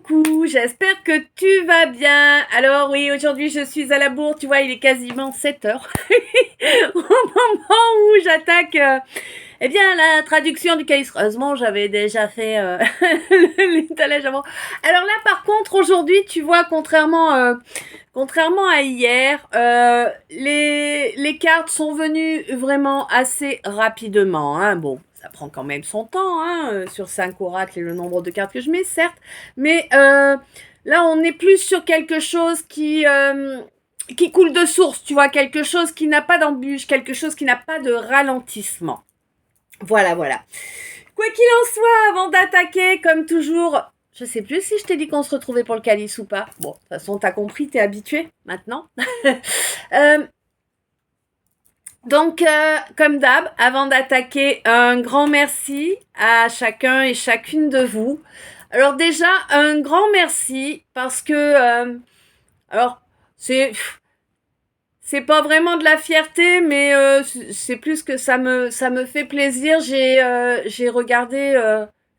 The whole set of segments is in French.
coucou, j'espère que tu vas bien. Alors oui, aujourd'hui je suis à la bourre, tu vois, il est quasiment 7 heures. Au moment où j'attaque eh bien la traduction du calice. Heureusement, j'avais déjà fait l'étalage avant. Alors là par contre, aujourd'hui, tu vois, contrairement à hier, les cartes sont venues vraiment assez rapidement. Hein. Bon, ça prend quand même son temps, hein, sur 5 oracles et le nombre de cartes que je mets, certes. Mais là, on est plus sur quelque chose qui coule de source, tu vois, quelque chose qui n'a pas d'embûche, quelque chose qui n'a pas de ralentissement. Voilà, voilà. Quoi qu'il en soit, avant d'attaquer, comme toujours, je sais plus si je t'ai dit qu'on se retrouvait pour le calice ou pas. Bon, de toute façon, t'as compris, t'es habitué maintenant. euh, donc, comme d'hab, avant d'attaquer, un grand merci à chacun et chacune de vous. Alors déjà, un grand merci parce que, alors, c'est c'est pas vraiment de la fierté, mais c'est plus que ça me fait plaisir. J'ai regardé,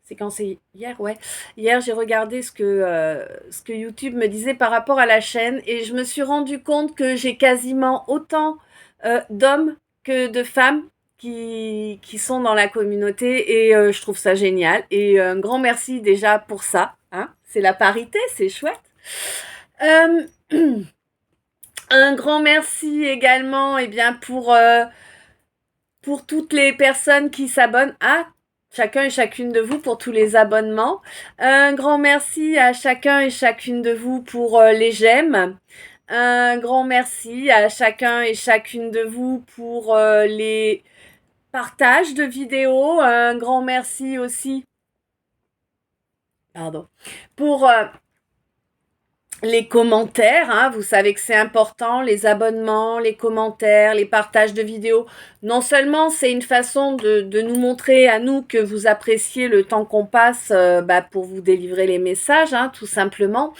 c'est quand c'est hier, ouais. Hier, j'ai regardé ce que YouTube me disait par rapport à la chaîne et je me suis rendu compte que j'ai quasiment autant d'hommes que de femmes qui sont dans la communauté et je trouve ça génial. Et un grand merci déjà pour ça. Hein. C'est la parité, c'est chouette. Euh, Un grand merci également eh bien, pour toutes les personnes qui s'abonnent à chacun et chacune de vous pour tous les abonnements. Un grand merci à chacun et chacune de vous pour les j'aime. Un grand merci à chacun et chacune de vous pour les partages de vidéos. Un grand merci aussi, pardon, pour les commentaires, hein, vous savez que c'est important, les abonnements, les commentaires, les partages de vidéos. Non seulement c'est une façon de nous montrer à nous que vous appréciez le temps qu'on passe pour vous délivrer les messages, hein, tout simplement.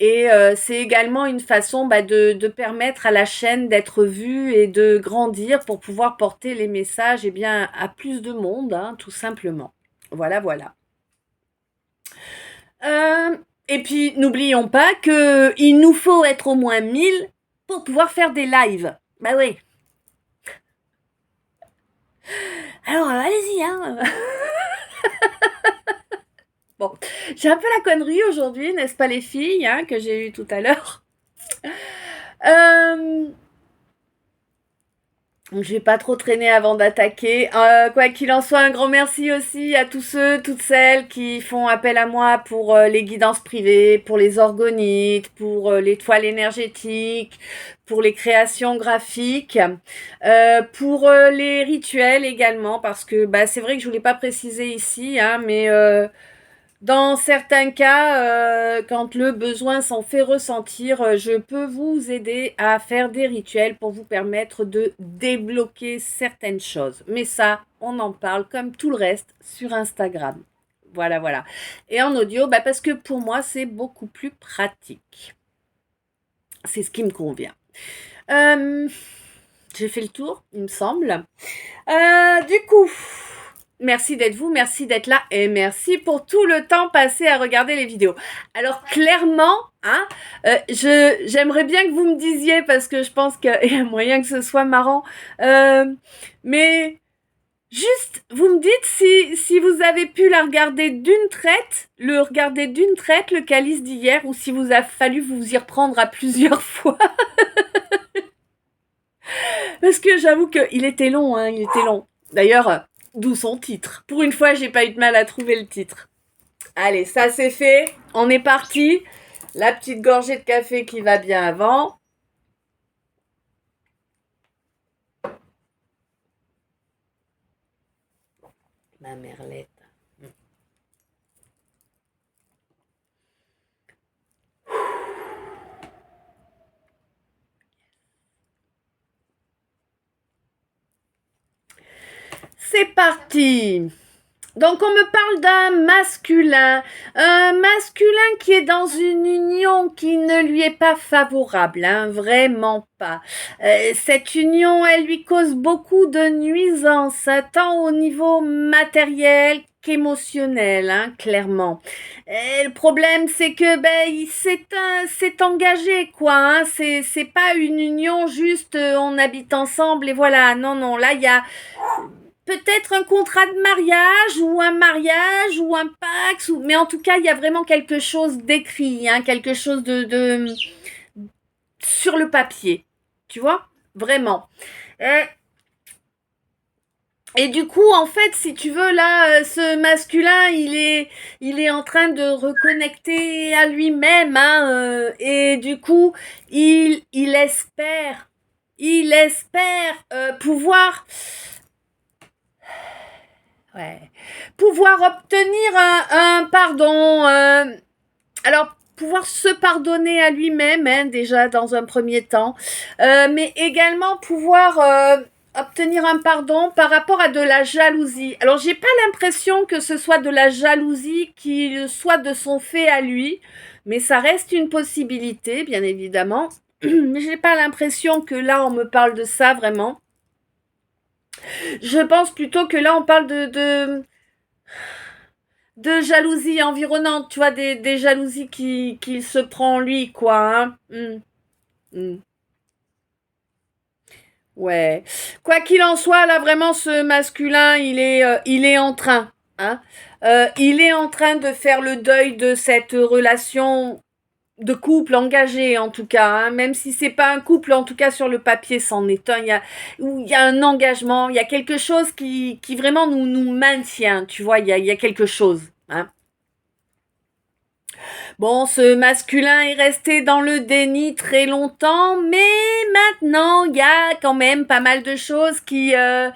Et c'est également une façon de permettre à la chaîne d'être vue et de grandir pour pouvoir porter les messages bien, à plus de monde, hein, tout simplement. Voilà, voilà. Euh, et puis, n'oublions pas que il nous faut être au moins 1000 pour pouvoir faire des lives. Bah oui. Alors, allez-y, hein. Bon, j'ai un peu la connerie aujourd'hui, n'est-ce pas les filles, hein, que j'ai eu tout à l'heure. Euh, Donc, je vais pas trop traîner avant d'attaquer. Quoi qu'il en soit, un grand merci aussi à tous ceux, toutes celles qui font appel à moi pour les guidances privées, pour les orgonites, pour les toiles énergétiques, pour les créations graphiques, pour les rituels également, parce que c'est vrai que je voulais pas préciser ici, hein, mais dans certains cas, quand le besoin s'en fait ressentir, je peux vous aider à faire des rituels pour vous permettre de débloquer certaines choses. Mais ça, on en parle comme tout le reste sur Instagram. Voilà, voilà. Et en audio, parce que pour moi, c'est beaucoup plus pratique. C'est ce qui me convient. Euh, j'ai fait le tour, il me semble. Du coup, merci d'être vous, merci d'être là et merci pour tout le temps passé à regarder les vidéos. Alors clairement, hein, j'aimerais bien que vous me disiez parce que je pense qu'il y a moyen que ce soit marrant, mais juste vous me dites si vous avez pu regarder d'une traite le calice d'hier ou si vous a fallu vous y reprendre à plusieurs fois. Parce que j'avoue qu'il était long, hein, il était long. D'ailleurs, d'où son titre. Pour une fois, j'ai pas eu de mal à trouver le titre. Allez, ça c'est fait. On est parti. La petite gorgée de café qui va bien avant. Ma merlette. C'est parti. Donc on me parle d'un masculin, un masculin qui est dans une union qui ne lui est pas favorable, hein, vraiment pas. Cette union, elle lui cause beaucoup de nuisances, hein, tant au niveau matériel qu'émotionnel, hein, clairement. Et le problème, c'est que il s'est engagé, quoi. Hein, c'est pas une union juste on habite ensemble et voilà. Non, non, là il y a peut-être un contrat de mariage ou un pax, mais en tout cas, il y a vraiment quelque chose d'écrit, hein, quelque chose de sur le papier, tu vois, vraiment. Et, et du coup, en fait, si tu veux, là, ce masculin, il est en train de reconnecter à lui-même, hein, et du coup, il espère pouvoir Ouais. Pouvoir obtenir un pardon. Alors, pouvoir se pardonner à lui-même, hein, déjà dans un premier temps, mais également pouvoir obtenir un pardon par rapport à de la jalousie. Alors, j'ai pas l'impression que ce soit de la jalousie qui soit de son fait à lui, mais ça reste une possibilité, bien évidemment. Mais j'ai pas l'impression que là, on me parle de ça vraiment. Je pense plutôt que là, on parle de jalousie environnante, tu vois, des jalousies qu'il se prend lui, quoi. Hein. Mm. Ouais. Quoi qu'il en soit, là, vraiment, ce masculin, il est en train, hein. Il est en train de faire le deuil de cette relation de couple engagé, en tout cas, hein. Même si c'est pas un couple, en tout cas, sur le papier, c'en est un. Il y a un engagement, il y a quelque chose qui vraiment nous maintient, tu vois, il y a quelque chose, hein. Bon, ce masculin est resté dans le déni très longtemps, mais maintenant, il y a quand même pas mal de choses qui le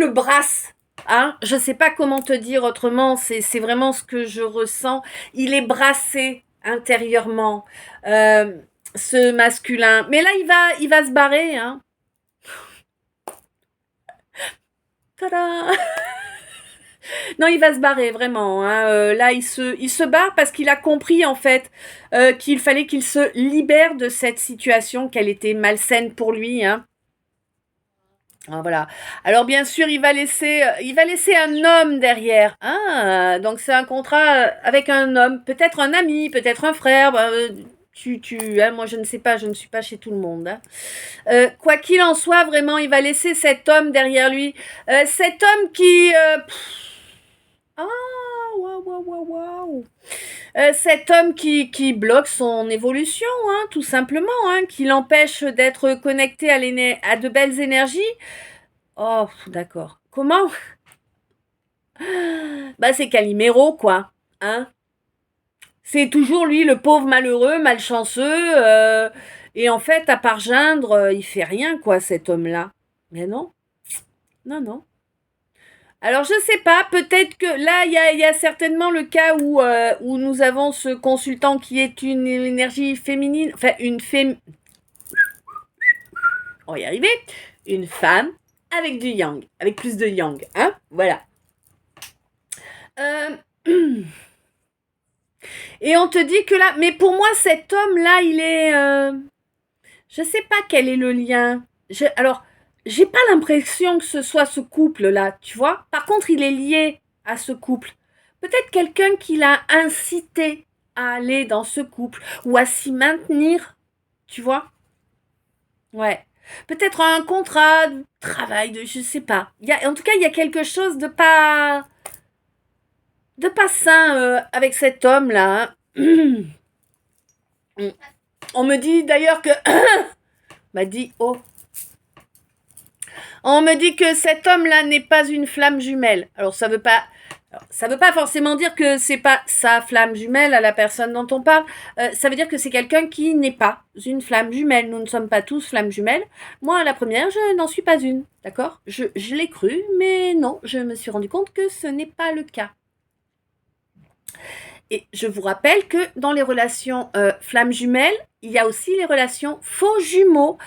brassent. Hein, je sais pas comment te dire autrement, c'est vraiment ce que je ressens. Il est brassé intérieurement, ce masculin. Mais là, il va se barrer. Hein. Tada. Non, il va se barrer vraiment. Hein. Là, il se barre parce qu'il a compris en fait qu'il fallait qu'il se libère de cette situation, qu'elle était malsaine pour lui. Hein. Ah, voilà. Alors bien sûr, il va laisser un homme derrière. Ah, donc c'est un contrat avec un homme, peut-être un ami, peut-être un frère. Hein, moi je ne sais pas, je ne suis pas chez tout le monde. Hein. Quoi qu'il en soit, vraiment, il va laisser cet homme derrière lui. Cet homme qui ah, waouh, waouh, waouh, waouh. Cet homme qui bloque son évolution, hein, tout simplement, hein, qui l'empêche d'être connecté à de belles énergies. Oh, d'accord. Comment? Bah, c'est Calimero, quoi. Hein? C'est toujours lui, le pauvre malheureux, malchanceux. Et en fait, à part geindre, il fait rien, quoi, cet homme-là. Mais non, non, non. Alors je sais pas, peut-être que là il y a certainement le cas où nous avons ce consultant qui est une énergie féminine, enfin on va y arriver, une femme avec du yang, avec plus de yang, hein, voilà. Euh, et on te dit que là, mais pour moi cet homme là il est, je sais pas quel est le lien. Alors j'ai pas l'impression que ce soit ce couple là, tu vois. Par contre il est lié à ce couple. Peut-être quelqu'un qui l'a incité à aller dans ce couple ou à s'y maintenir, tu vois. Ouais. Peut-être un contrat de travail, je sais pas. En tout cas, il y a quelque chose de pas sain avec cet homme-là. Hein. On me dit d'ailleurs que... m'a dit, oh. On me dit que cet homme-là n'est pas une flamme jumelle. Alors, ça veut pas forcément dire que c'est pas sa flamme jumelle à la personne dont on parle. Ça veut dire que c'est quelqu'un qui n'est pas une flamme jumelle. Nous ne sommes pas tous flammes jumelles. Moi, la première, je n'en suis pas une. D'accord ? Je l'ai cru, mais non, je me suis rendu compte que ce n'est pas le cas. Et je vous rappelle que dans les relations flammes jumelles, il y a aussi les relations faux jumeaux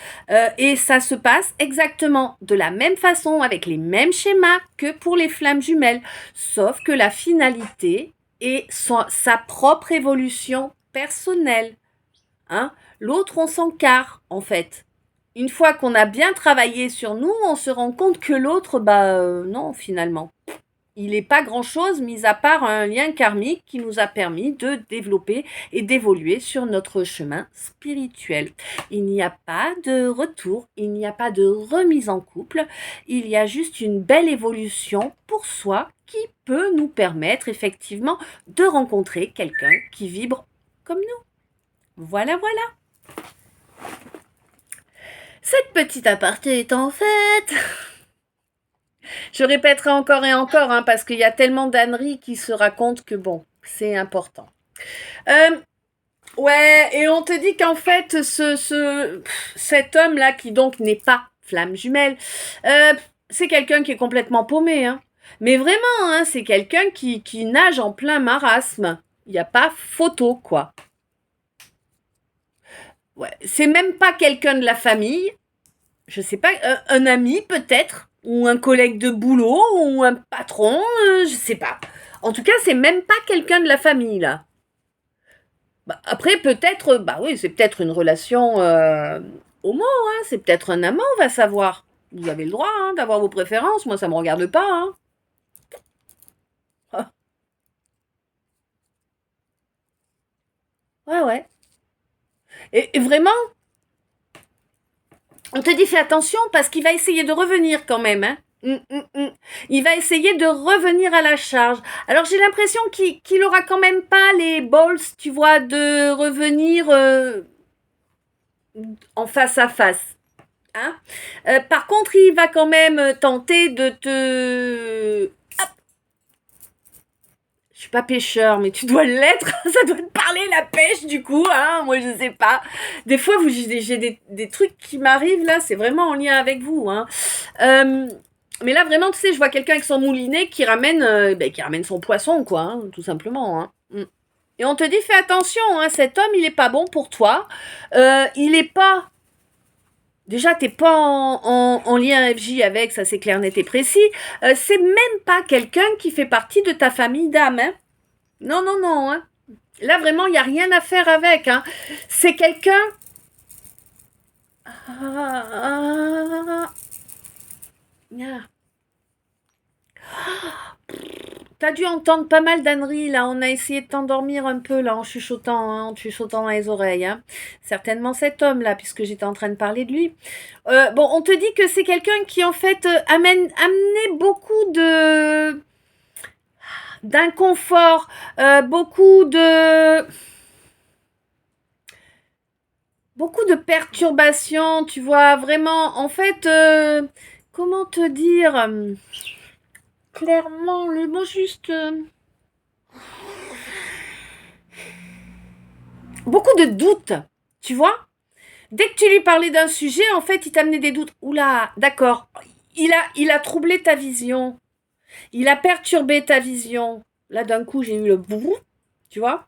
et ça se passe exactement de la même façon avec les mêmes schémas que pour les flammes jumelles, sauf que la finalité est sa propre évolution personnelle. Hein. L'autre, on s'en carre en fait. Une fois qu'on a bien travaillé sur nous, on se rend compte que l'autre, non, finalement. Il n'est pas grand-chose, mis à part un lien karmique qui nous a permis de développer et d'évoluer sur notre chemin spirituel. Il n'y a pas de retour, il n'y a pas de remise en couple, il y a juste une belle évolution pour soi qui peut nous permettre effectivement de rencontrer quelqu'un qui vibre comme nous. Voilà, voilà. Cette petite aparté étant faite, je répéterai encore et encore, hein, parce qu'il y a tellement d'âneries qui se racontent que bon, c'est important. Ouais, et on te dit qu'en fait, cet homme-là, qui donc n'est pas flamme jumelle, c'est quelqu'un qui est complètement paumé. Hein. Mais vraiment, hein, c'est quelqu'un qui nage en plein marasme. Il n'y a pas photo, quoi. Ouais, c'est même pas quelqu'un de la famille. Je sais pas, un ami peut-être, ou un collègue de boulot, ou un patron, je sais pas. En tout cas, c'est même pas quelqu'un de la famille, là. Après, peut-être, oui, c'est peut-être une relation homo, hein, c'est peut-être un amant, on va savoir. Vous avez le droit hein, d'avoir vos préférences, moi ça me regarde pas. Hein. Ah, ouais, ouais. Et vraiment, on te dit fais attention parce qu'il va essayer de revenir quand même. Hein. Il va essayer de revenir à la charge. Alors j'ai l'impression qu'il aura quand même pas les balls, tu vois, de revenir en face à face. Hein par contre, il va quand même tenter de te... Hop. Je suis pas pêcheur, mais tu dois l'être. Ça doit te parler la pêche du coup. Hein moi, je sais pas. Des fois, j'ai des trucs qui m'arrivent là. C'est vraiment en lien avec vous. Hein. Mais là, vraiment, tu sais, je vois quelqu'un avec son moulinet qui ramène son poisson, quoi, hein, tout simplement. Hein. Et on te dit, fais attention, hein, cet homme, il est pas bon pour toi. Il est pas... Déjà, t'es pas en lien FJ avec, ça c'est clair, net et précis. C'est même pas quelqu'un qui fait partie de ta famille d'âme. Hein. Non, non, non. Hein. Là, vraiment, il n'y a rien à faire avec. Hein. C'est quelqu'un... T'as dû entendre pas mal d'âneries, là. On a essayé de t'endormir un peu, là, en chuchotant dans les oreilles. Hein. Certainement cet homme-là, puisque j'étais en train de parler de lui. Bon, on te dit que c'est quelqu'un qui, en fait, amenait beaucoup d'inconfort, beaucoup de perturbations, tu vois, vraiment, en fait, comment te dire clairement le mot juste... beaucoup de doutes, tu vois. Dès que tu lui parlais d'un sujet, en fait, il t'amenait des doutes. Oula, d'accord, il a troublé ta vision, il a perturbé ta vision. Là, d'un coup, j'ai eu le bourrou, tu vois.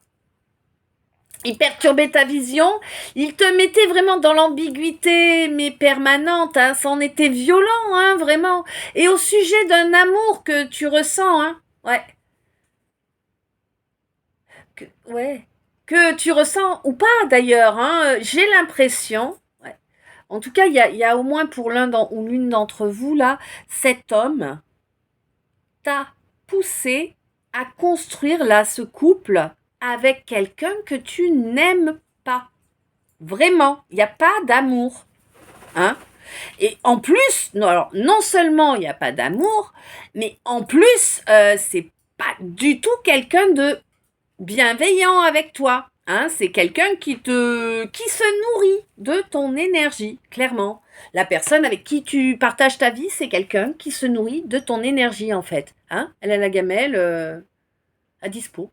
Il perturbait ta vision, il te mettait vraiment dans l'ambiguïté, mais permanente, hein, ça en était violent, hein, vraiment. Et au sujet d'un amour que tu ressens, hein, ouais. Ouais. Que tu ressens, ou pas d'ailleurs, hein, j'ai l'impression, ouais. En tout cas, il y a au moins pour l'un ou l'une d'entre vous, là, cet homme t'a poussé à construire, là, ce couple avec quelqu'un que tu n'aimes pas. Vraiment, il n'y a pas d'amour. Hein. Et en plus, non seulement il n'y a pas d'amour, mais en plus, c'est pas du tout quelqu'un de bienveillant avec toi. Hein, c'est quelqu'un qui se nourrit de ton énergie, clairement. La personne avec qui tu partages ta vie, c'est quelqu'un qui se nourrit de ton énergie, en fait. Hein, elle a la gamelle à dispo.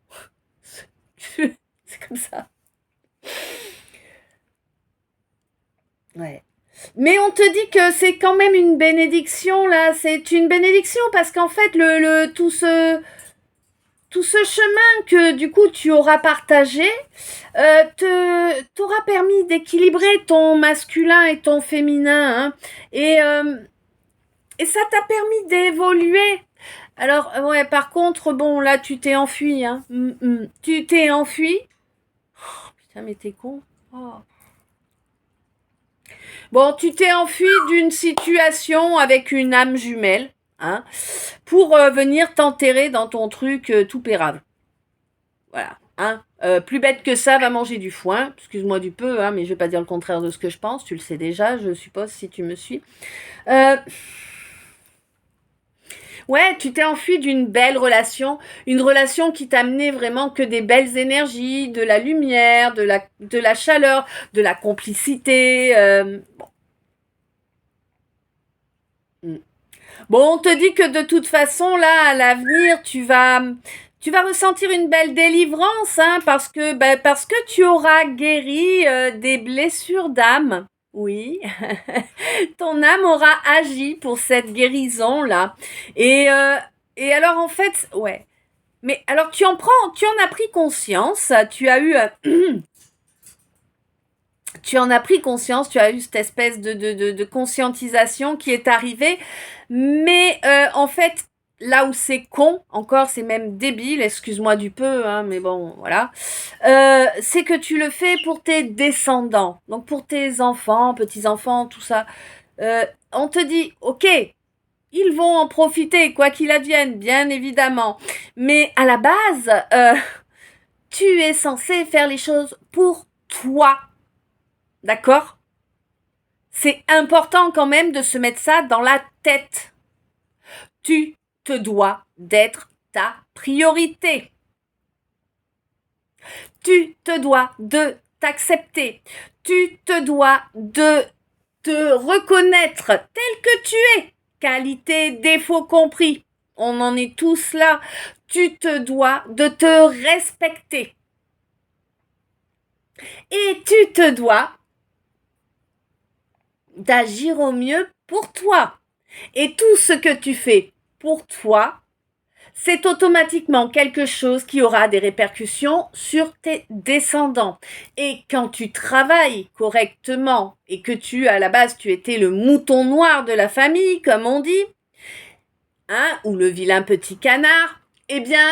C'est comme ça. Ouais. Mais on te dit que c'est quand même une bénédiction, là. C'est une bénédiction parce qu'en fait, tout ce... tout ce chemin que du coup tu auras partagé t'aura permis d'équilibrer ton masculin et ton féminin, hein, et ça t'a permis d'évoluer. Alors, ouais, par contre, bon, là, tu t'es enfui, hein. Tu t'es enfui. Oh, putain, mais t'es con. Oh. Bon, tu t'es enfui d'une situation avec une âme jumelle, hein, pour venir t'enterrer dans ton truc tout pérave. Voilà, hein. Plus bête que ça, va manger du foin. Excuse-moi du peu, hein, mais je vais pas dire le contraire de ce que je pense. Tu le sais déjà, je suppose, si tu me suis. Euh, Ouais, tu t'es enfui d'une belle relation, une relation qui t'amenait vraiment que des belles énergies, de la lumière, de la chaleur, de la complicité. Mm. Bon, on te dit que de toute façon, là, à l'avenir, tu vas ressentir une belle délivrance, hein, parce que tu auras guéri des blessures d'âme. Oui, ton âme aura agi pour cette guérison-là. Et, euh, et alors, en fait, ouais. Mais alors, tu en as pris conscience, tu en as pris conscience, tu as eu cette espèce de conscientisation qui est arrivée, mais en fait, là où c'est con, encore c'est même débile, excuse-moi du peu, hein, mais bon, voilà, c'est que tu le fais pour tes descendants, donc pour tes enfants, petits-enfants, tout ça. On te dit, ok, ils vont en profiter, quoi qu'il advienne, bien évidemment, mais à la base, tu es censé faire les choses pour toi. D'accord? C'est important quand même de se mettre ça dans la tête. Tu te dois d'être ta priorité. Tu te dois de t'accepter. Tu te dois de te reconnaître tel que tu es. Qualité, défaut compris. On en est tous là. Tu te dois de te respecter. Et tu te dois d'agir au mieux pour toi. Et tout ce que tu fais pour toi, c'est automatiquement quelque chose qui aura des répercussions sur tes descendants. Et quand tu travailles correctement et que à la base, tu étais le mouton noir de la famille, comme on dit, hein, ou le vilain petit canard, eh bien,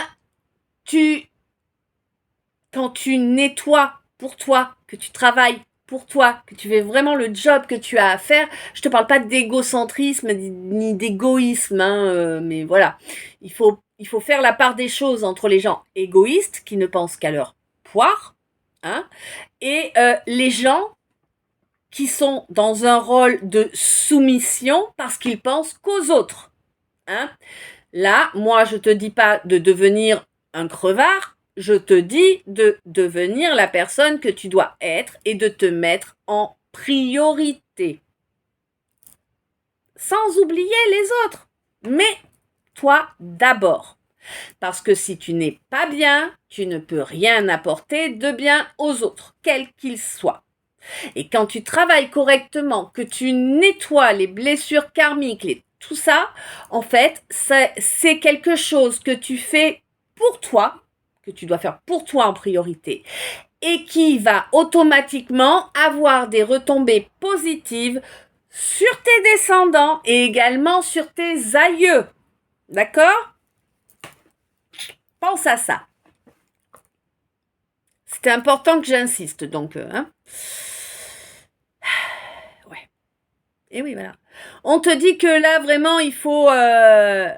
quand tu nettoies pour toi, que tu travailles pour toi, que tu fais vraiment le job que tu as à faire, je te parle pas d'égocentrisme ni d'égoïsme, hein, mais voilà, il faut faire la part des choses entre les gens égoïstes qui ne pensent qu'à leur poire, hein, et les gens qui sont dans un rôle de soumission parce qu'ils pensent qu'aux autres, hein. Là, moi, je te dis pas de devenir un crevard, je te dis de devenir la personne que tu dois être et de te mettre en priorité. Sans oublier les autres. Mais toi d'abord. Parce que si tu n'es pas bien, tu ne peux rien apporter de bien aux autres, quels qu'ils soient. Et quand tu travailles correctement, que tu nettoies les blessures karmiques, tout ça, en fait, c'est quelque chose que tu fais pour toi, que tu dois faire pour toi en priorité, et qui va automatiquement avoir des retombées positives sur tes descendants et également sur tes aïeux. D'accord? Pense à ça. C'est important que j'insiste, donc, hein. Ouais. Et oui, voilà. On te dit que là, vraiment, il faut que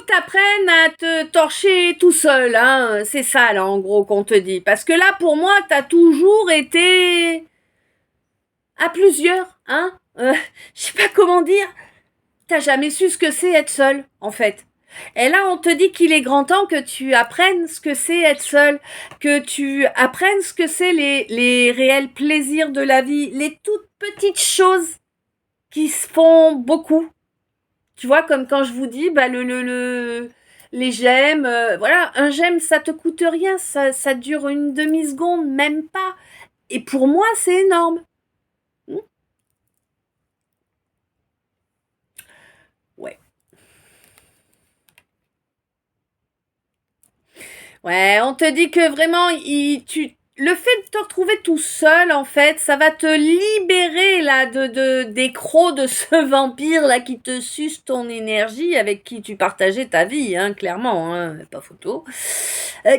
tu apprennes à te torcher tout seul, hein. C'est ça, là, en gros, qu'on te dit. Parce que là, pour moi, t'as toujours été à plusieurs, hein. Je sais pas comment dire. T'as jamais su ce que c'est être seul, en fait. Et là, on te dit qu'il est grand temps que tu apprennes ce que c'est être seul, que tu apprennes ce que c'est les réels plaisirs de la vie, les toutes petites choses qui se font beaucoup. Tu vois, comme quand je vous dis, bah, les j'aime, voilà, un j'aime, ça te coûte rien, ça dure une demi-seconde, même pas. Et pour moi, c'est énorme. Ouais. Ouais, on te dit que vraiment, le fait de te retrouver tout seul, en fait, ça va te libérer là des crocs de ce vampire là qui te suce ton énergie, avec qui tu partageais ta vie, hein, clairement, hein, pas photo.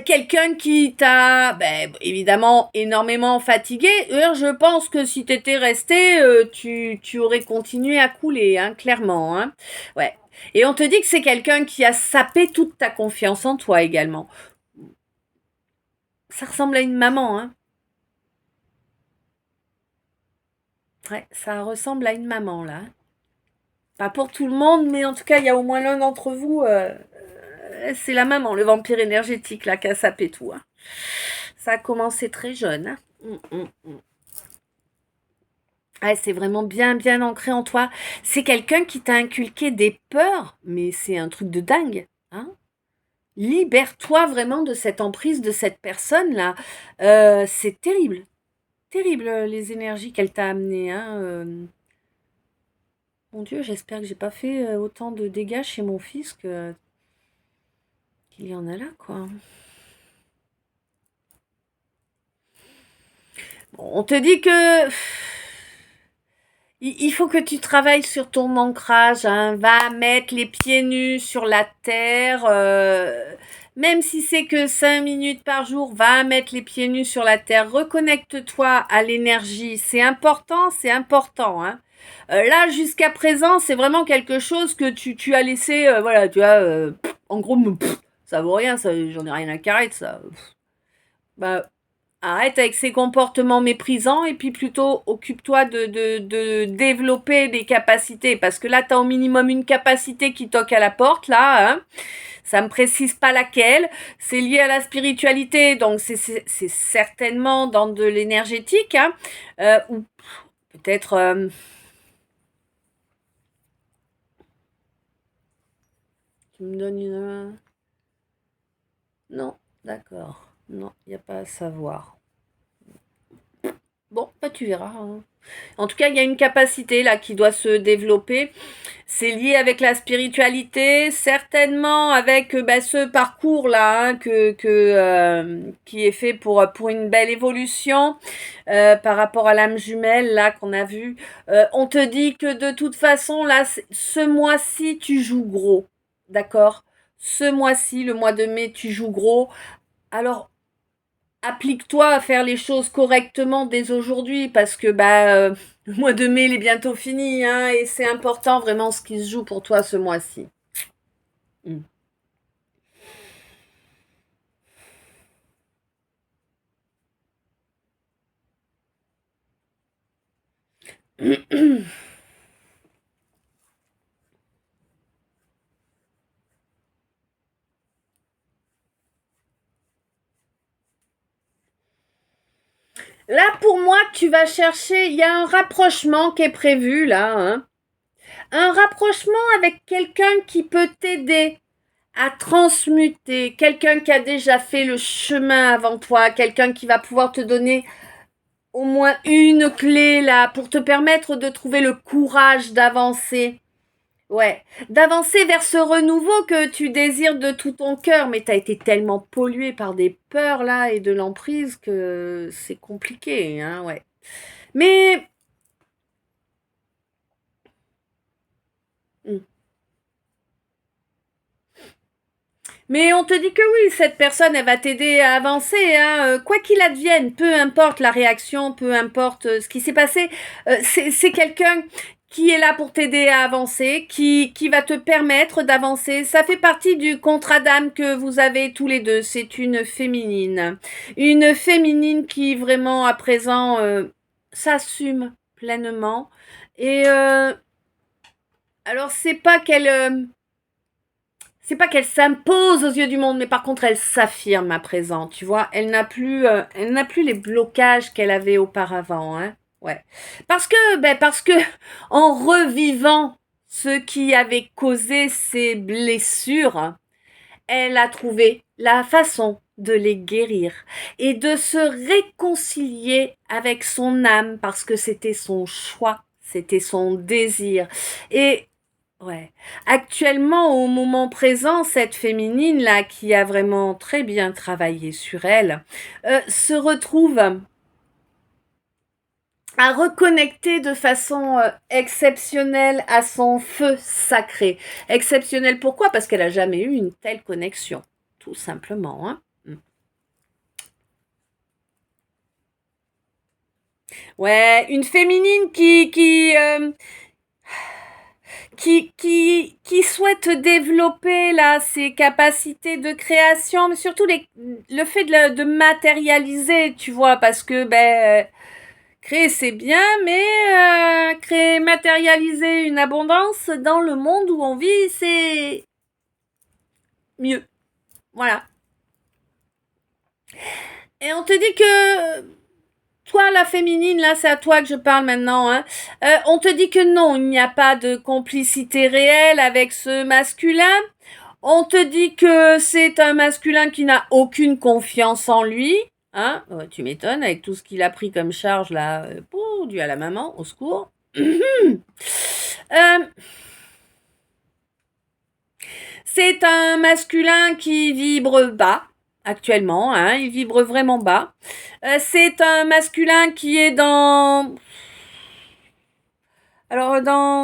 Quelqu'un qui t'a, ben, évidemment, énormément fatigué. Je pense que si t'étais resté, tu aurais continué à couler, hein, clairement, hein. Ouais. Et on te dit que c'est quelqu'un qui a sapé toute ta confiance en toi également. Ça ressemble à une maman, hein. Ouais, ça ressemble à une maman, là. Pas pour tout le monde, mais en tout cas, il y a au moins l'un d'entre vous, c'est la maman, le vampire énergétique, là, qui a sapé tout, hein. Ça a commencé très jeune, hein. Ouais, c'est vraiment bien, bien ancré en toi. C'est quelqu'un qui t'a inculqué des peurs, mais c'est un truc de dingue, hein. Libère-toi vraiment de cette emprise de cette personne-là. C'est terrible. Terrible, les énergies qu'elle t'a amenées, hein. Mon Dieu, j'espère que j'ai pas fait autant de dégâts chez mon fils qu'il y en a là, quoi. Bon, on te dit que il faut que tu travailles sur ton ancrage, hein. Va mettre les pieds nus sur la terre. Même si c'est que 5 minutes par jour, va mettre les pieds nus sur la terre. Reconnecte-toi à l'énergie. C'est important, hein. Là, jusqu'à présent, c'est vraiment quelque chose que tu as laissé, voilà, tu vois, en gros, ça vaut rien, ça, j'en ai rien à carrer de ça. Bah, arrête avec ces comportements méprisants et puis plutôt occupe-toi de développer des capacités. Parce que là, tu as au minimum une capacité qui toque à la porte, là, hein. Ça me précise pas laquelle. C'est lié à la spiritualité, donc c'est certainement dans de l'énergétique, hein. Ou peut-être... tu me donnes une... Non, d'accord. Non, il n'y a pas à savoir. Bon, bah tu verras, hein. En tout cas, il y a une capacité là qui doit se développer. C'est lié avec la spiritualité, certainement avec bah, ce parcours là, hein, qui est fait pour une belle évolution par rapport à l'âme jumelle là qu'on a vu. On te dit que de toute façon là, ce mois-ci tu joues gros, d'accord? Ce mois-ci, le mois de mai, tu joues gros. Alors applique-toi à faire les choses correctement dès aujourd'hui parce que bah le mois de mai il est bientôt fini, hein, et c'est important vraiment ce qui se joue pour toi ce mois-ci. Mm. Là pour moi tu vas chercher, il y a un rapprochement qui est prévu là, hein. Un rapprochement avec quelqu'un qui peut t'aider à transmuter, quelqu'un qui a déjà fait le chemin avant toi, quelqu'un qui va pouvoir te donner au moins une clé là pour te permettre de trouver le courage d'avancer. Ouais, d'avancer vers ce renouveau que tu désires de tout ton cœur, mais t'as été tellement pollué par des peurs là et de l'emprise que c'est compliqué, hein, ouais. Mais, hmm. Mais on te dit que oui, cette personne, elle va t'aider à avancer, hein, quoi qu'il advienne, peu importe la réaction, peu importe ce qui s'est passé, c'est quelqu'un qui est là pour t'aider à avancer, qui va te permettre d'avancer. Ça fait partie du contrat d'âme que vous avez tous les deux. C'est une féminine. Une féminine qui vraiment à présent s'assume pleinement. Et alors c'est pas qu'elle s'impose aux yeux du monde, mais par contre elle s'affirme à présent, tu vois. Elle n'a plus les blocages qu'elle avait auparavant, hein. Ouais. Parce que en revivant ce qui avait causé ces blessures, elle a trouvé la façon de les guérir et de se réconcilier avec son âme parce que c'était son choix, c'était son désir. Et Ouais. Actuellement, au moment présent, cette féminine-là, qui a vraiment très bien travaillé sur elle, se retrouve à reconnecter de façon exceptionnelle à son feu sacré. Exceptionnelle pourquoi? Parce qu'elle a jamais eu une telle connexion, tout simplement. Hein. Ouais, une féminine qui souhaite développer là ses capacités de création, mais surtout le fait de matérialiser, tu vois, parce que créer c'est bien, mais créer, matérialiser une abondance dans le monde où on vit, c'est mieux. Voilà. Et on te dit que toi, la féminine, là, c'est à toi que je parle maintenant. Hein. On te dit que non, il n'y a pas de complicité réelle avec ce masculin. On te dit que c'est un masculin qui n'a aucune confiance en lui. Hein, tu m'étonnes, avec tout ce qu'il a pris comme charge, là, dû à la maman, au secours. Euh, c'est un masculin qui vibre bas, actuellement, hein, il vibre vraiment bas. C'est un masculin qui est dans... Alors,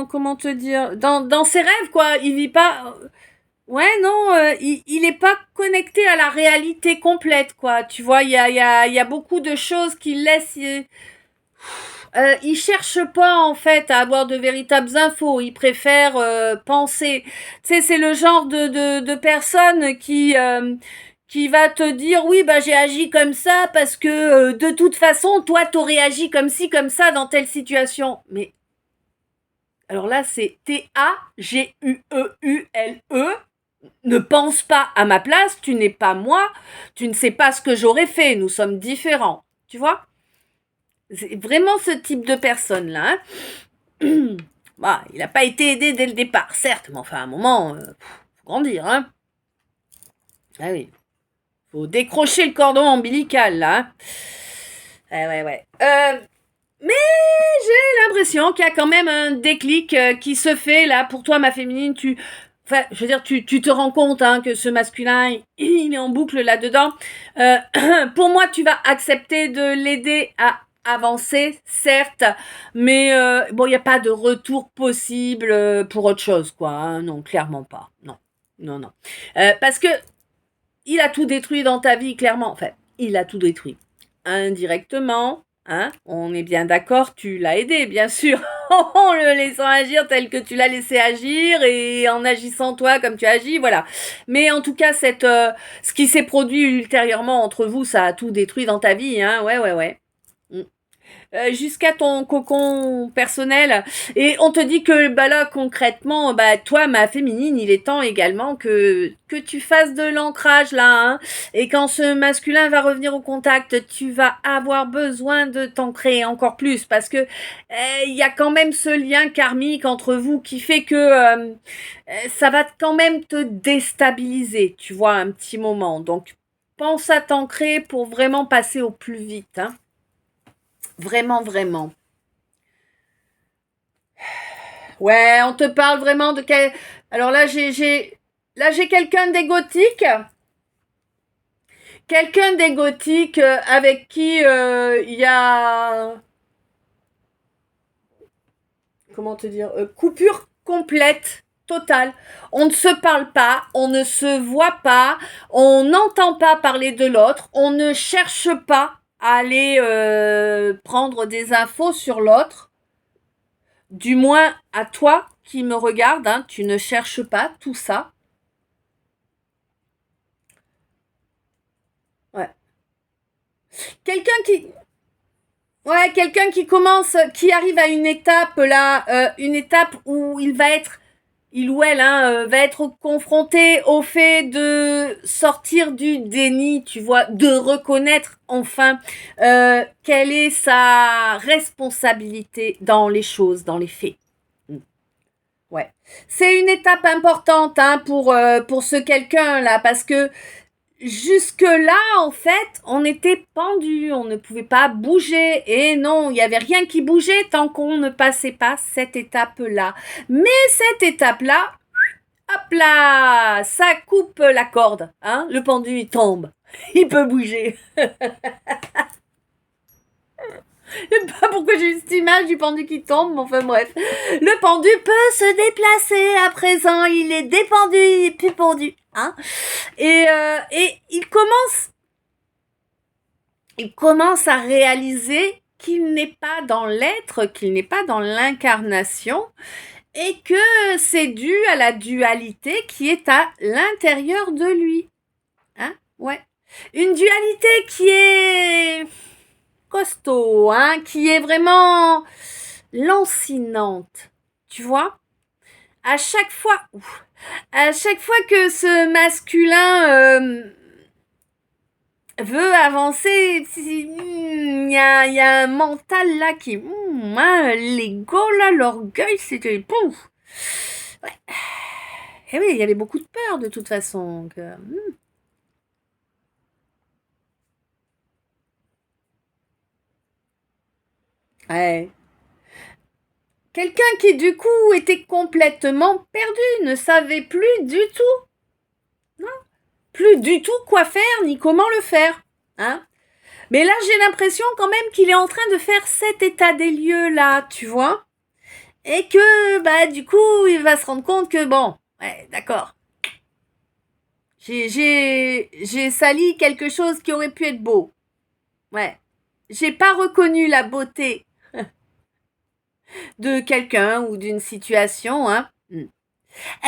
comment te dire, dans ses rêves, quoi. Il vit pas... Ouais, non, il est pas connecté à la réalité complète, quoi. Tu vois, il y a beaucoup de choses qu'il laisse... il cherche pas, en fait, à avoir de véritables infos. Il préfère penser. Tu sais, c'est le genre de personne qui va te dire, oui, bah j'ai agi comme ça parce que de toute façon, toi, t'aurais agi comme ci, comme ça dans telle situation. Mais alors là, c'est T-A-G-U-E-U-L-E. Ne pense pas à ma place, tu n'es pas moi, tu ne sais pas ce que j'aurais fait, nous sommes différents. Tu vois? C'est vraiment ce type de personne-là. Hein. Bah, il n'a pas été aidé dès le départ, certes, mais enfin, à un moment, faut grandir. Hein. Ah oui. Faut décrocher le cordon ombilical, là. Hein. Ouais, ouais. Mais j'ai l'impression qu'il y a quand même un déclic qui se fait, là, pour toi, ma féminine. Enfin, je veux dire, tu te rends compte hein, que ce masculin, il est en boucle là-dedans. Pour moi, tu vas accepter de l'aider à avancer, certes, mais bon, il n'y a pas de retour possible pour autre chose, quoi. Hein. Non, clairement pas. Non, non, non. Parce que il a tout détruit dans ta vie, clairement. Enfin, il a tout détruit. Indirectement, hein, on est bien d'accord, tu l'as aidé, bien sûr, en le laissant agir tel que tu l'as laissé agir et en agissant toi comme tu agis, voilà. Mais en tout cas, ce qui s'est produit ultérieurement entre vous, ça a tout détruit dans ta vie, hein, ouais, ouais, ouais. Mm. Jusqu'à ton cocon personnel. Et on te dit que bah là concrètement, bah toi ma féminine, il est temps également que tu fasses de l'ancrage là. Hein, et quand ce masculin va revenir au contact, tu vas avoir besoin de t'ancrer encore plus parce que il y a quand même ce lien karmique entre vous qui fait que ça va quand même te déstabiliser, tu vois, un petit moment. Donc pense à t'ancrer pour vraiment passer au plus vite. Hein. Vraiment, vraiment. Ouais, on te parle vraiment de quel... Alors là, j'ai quelqu'un d'égotique. Quelqu'un d'égotique avec qui il y a... Comment te dire coupure complète, totale. On ne se parle pas, on ne se voit pas, on n'entend pas parler de l'autre, on ne cherche pas à aller prendre des infos sur l'autre. Du moins à toi qui me regarde, hein, tu ne cherches pas tout ça. Ouais. Quelqu'un qui, ouais, quelqu'un qui commence, qui arrive à une étape là, une étape où il ou elle, hein, va être confronté au fait de sortir du déni, tu vois, de reconnaître enfin quelle est sa responsabilité dans les choses, dans les faits. Ouais. C'est une étape importante hein, pour ce quelqu'un là parce que jusque-là, en fait, on était pendu, on ne pouvait pas bouger. Et non, il n'y avait rien qui bougeait tant qu'on ne passait pas cette étape-là. Mais cette étape-là, hop là, ça coupe la corde. Hein, le pendu, il tombe. Il peut bouger. Je sais pas pourquoi j'ai eu cette image du pendu qui tombe, mais enfin bref. Le pendu peut se déplacer à présent. Il est dépendu, il est plus pendu. Hein, et il commence à réaliser qu'il n'est pas dans l'être, qu'il n'est pas dans l'incarnation, et que c'est dû à la dualité qui est à l'intérieur de lui. Hein? Ouais. Une dualité qui est costaud, hein, qui est vraiment lancinante. Tu vois? À chaque fois, que ce masculin veut avancer, il y a un mental là qui, l'ego là, l'orgueil, c'était pouf. Ouais. Et oui, il y avait beaucoup de peur de toute façon. Ouais. Quelqu'un qui du coup était complètement perdu, ne savait plus du tout, non, plus du tout quoi faire ni comment le faire, hein. Mais là, j'ai l'impression quand même qu'il est en train de faire cet état des lieux là, tu vois, et que bah du coup, il va se rendre compte que bon, ouais, d'accord, j'ai sali quelque chose qui aurait pu être beau, ouais, j'ai pas reconnu la beauté de quelqu'un ou d'une situation, hein.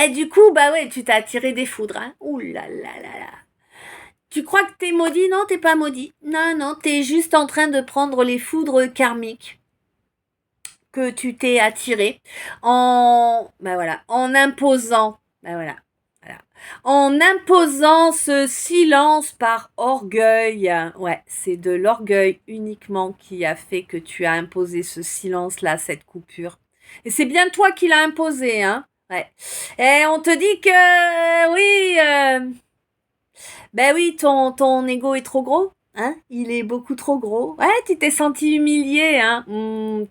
Et du coup, bah ouais, tu t'as attiré des foudres, hein. Ouh là là là là. Tu crois que t'es maudit? Non, t'es pas maudit. Non, non, t'es juste en train de prendre les foudres karmiques que tu t'es attiré bah voilà, en imposant, bah voilà, voilà, en imposant ce silence par orgueil. Ouais, c'est de l'orgueil uniquement qui a fait que tu as imposé ce silence-là, cette coupure. Et c'est bien toi qui l'as imposé, hein. Ouais. Et on te dit que oui, ben oui, ton ego est trop gros, hein? Il est beaucoup trop gros. Ouais, tu t'es senti humilié, hein?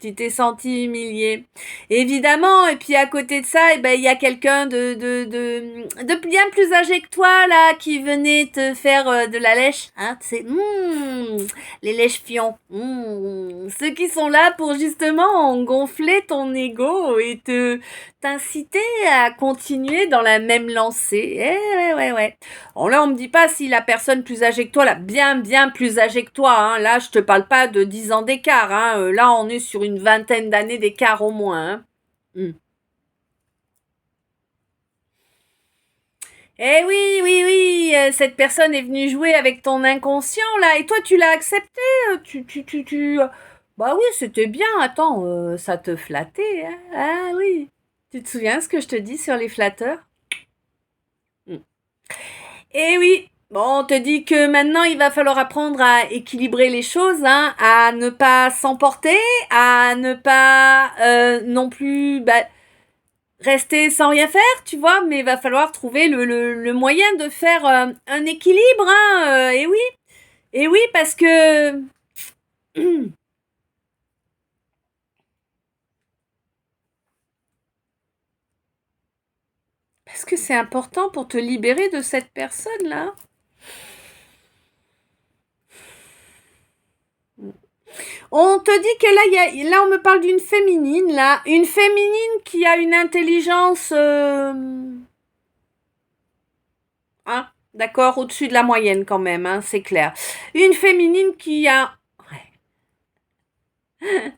Tu t'es senti humilié. Évidemment, et puis à côté de ça, eh ben, il y a quelqu'un de bien plus âgé que toi, là, qui venait te faire de la lèche, hein? C'est, les lèche-fions. Ceux qui sont là pour justement gonfler ton ego et t'inciter à continuer dans la même lancée. Ouais. Bon, là, on me dit pas si la personne plus âgée que toi, là, bien plus âgée que toi, hein. Là, je te parle pas de 10 ans d'écart, hein. Là, on est sur une vingtaine d'années d'écart au moins, hein. Eh oui, cette personne est venue jouer avec ton inconscient, là, et toi, tu l'as accepté, bah oui, c'était bien, attends, ça te flattait, hein. Ah oui. Tu te souviens ce que je te dis sur les flatteurs? Hmm. Eh oui, bon, on te dit que maintenant il va falloir apprendre à équilibrer les choses, hein, à ne pas s'emporter, à ne pas non plus rester sans rien faire, tu vois, mais il va falloir trouver le moyen de faire un équilibre, hein, et oui, parce que c'est important pour te libérer de cette personne-là. On te dit que là on me parle d'une féminine, là. Une féminine qui a une intelligence... hein, d'accord, au-dessus de la moyenne quand même, hein, c'est clair. Une féminine qui a... Ouais.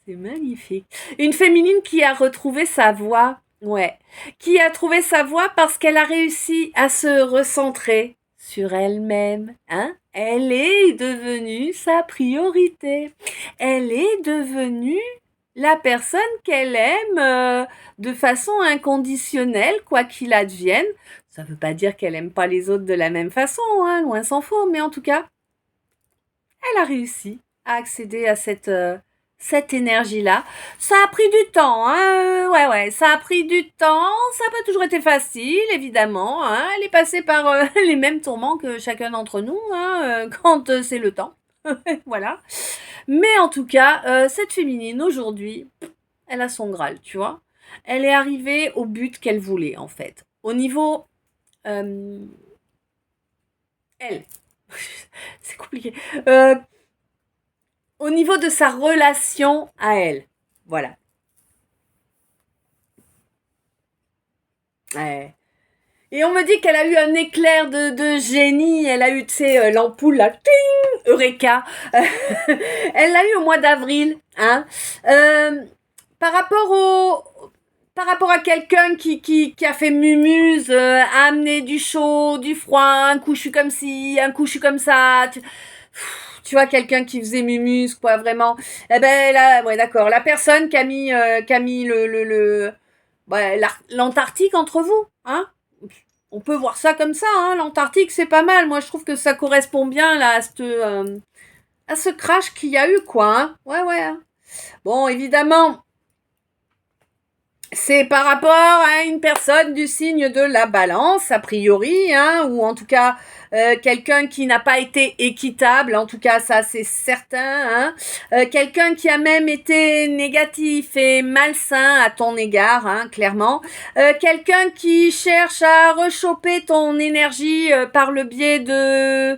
C'est magnifique. Une féminine qui a retrouvé sa voix. Ouais. Qui a trouvé sa voix parce qu'elle a réussi à se recentrer sur elle-même, hein. Elle est devenue sa priorité. Elle est devenue la personne qu'elle aime de façon inconditionnelle, quoi qu'il advienne. Ça ne veut pas dire qu'elle aime pas les autres de la même façon, hein, loin s'en faut, mais en tout cas, elle a réussi à accéder à cette énergie-là. Ça a pris du temps, hein, ouais, ça a pris du temps, ça n'a pas toujours été facile, évidemment, hein, elle est passée par les mêmes tourments que chacun d'entre nous, hein, quand c'est le temps, voilà. Mais en tout cas, cette féminine, aujourd'hui, elle a son Graal, tu vois. Elle est arrivée au but qu'elle voulait, en fait. Au niveau... elle. C'est compliqué. Au niveau de sa relation à elle. Voilà. Ouais. Et on me dit qu'elle a eu un éclair de génie. Elle a eu, tu sais, l'ampoule, là. Ting, Eureka. Elle l'a eu au mois d'avril. Hein. Par rapport par rapport à quelqu'un qui a fait mumuse, a amené du chaud, du froid, un coup je suis comme ci, un coup je suis comme ça. Tu vois, quelqu'un qui faisait mumuse, quoi, vraiment. Eh ben là, ouais, d'accord. La personne qui a mis ouais, l'Antarctique entre vous, hein. On peut voir ça comme ça, hein. L'Antarctique, c'est pas mal. Moi, je trouve que ça correspond bien là à ce crash qu'il y a eu, quoi. Hein. Ouais, ouais. Hein. Bon, évidemment, c'est par rapport à une personne du signe de la balance, a priori, hein, ou en tout cas quelqu'un qui n'a pas été équitable, en tout cas ça c'est certain, hein, quelqu'un qui a même été négatif et malsain à ton égard, hein, clairement, quelqu'un qui cherche à rechoper ton énergie par le biais de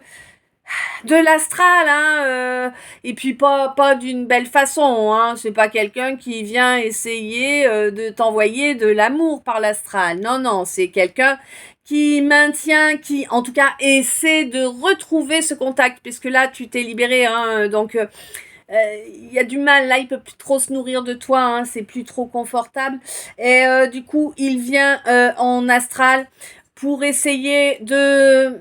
l'astral, hein, et puis pas d'une belle façon, hein. C'est pas quelqu'un qui vient essayer de t'envoyer de l'amour par l'astral. Non, non, c'est quelqu'un qui maintient, qui en tout cas essaie de retrouver ce contact, puisque là tu t'es libéré, hein, donc il y a du mal, là il peut plus trop se nourrir de toi, hein, c'est plus trop confortable, et du coup il vient en astral pour essayer de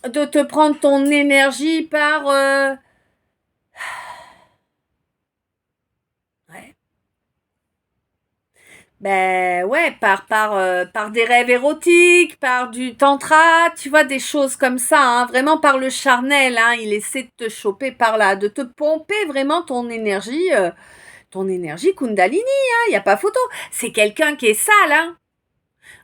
te prendre ton énergie par ouais. Ben ouais, par des rêves érotiques, par du tantra, tu vois, des choses comme ça, hein, vraiment par le charnel, hein, il essaie de te choper par là, de te pomper vraiment ton énergie Kundalini, hein, y a pas photo. C'est quelqu'un qui est sale, hein.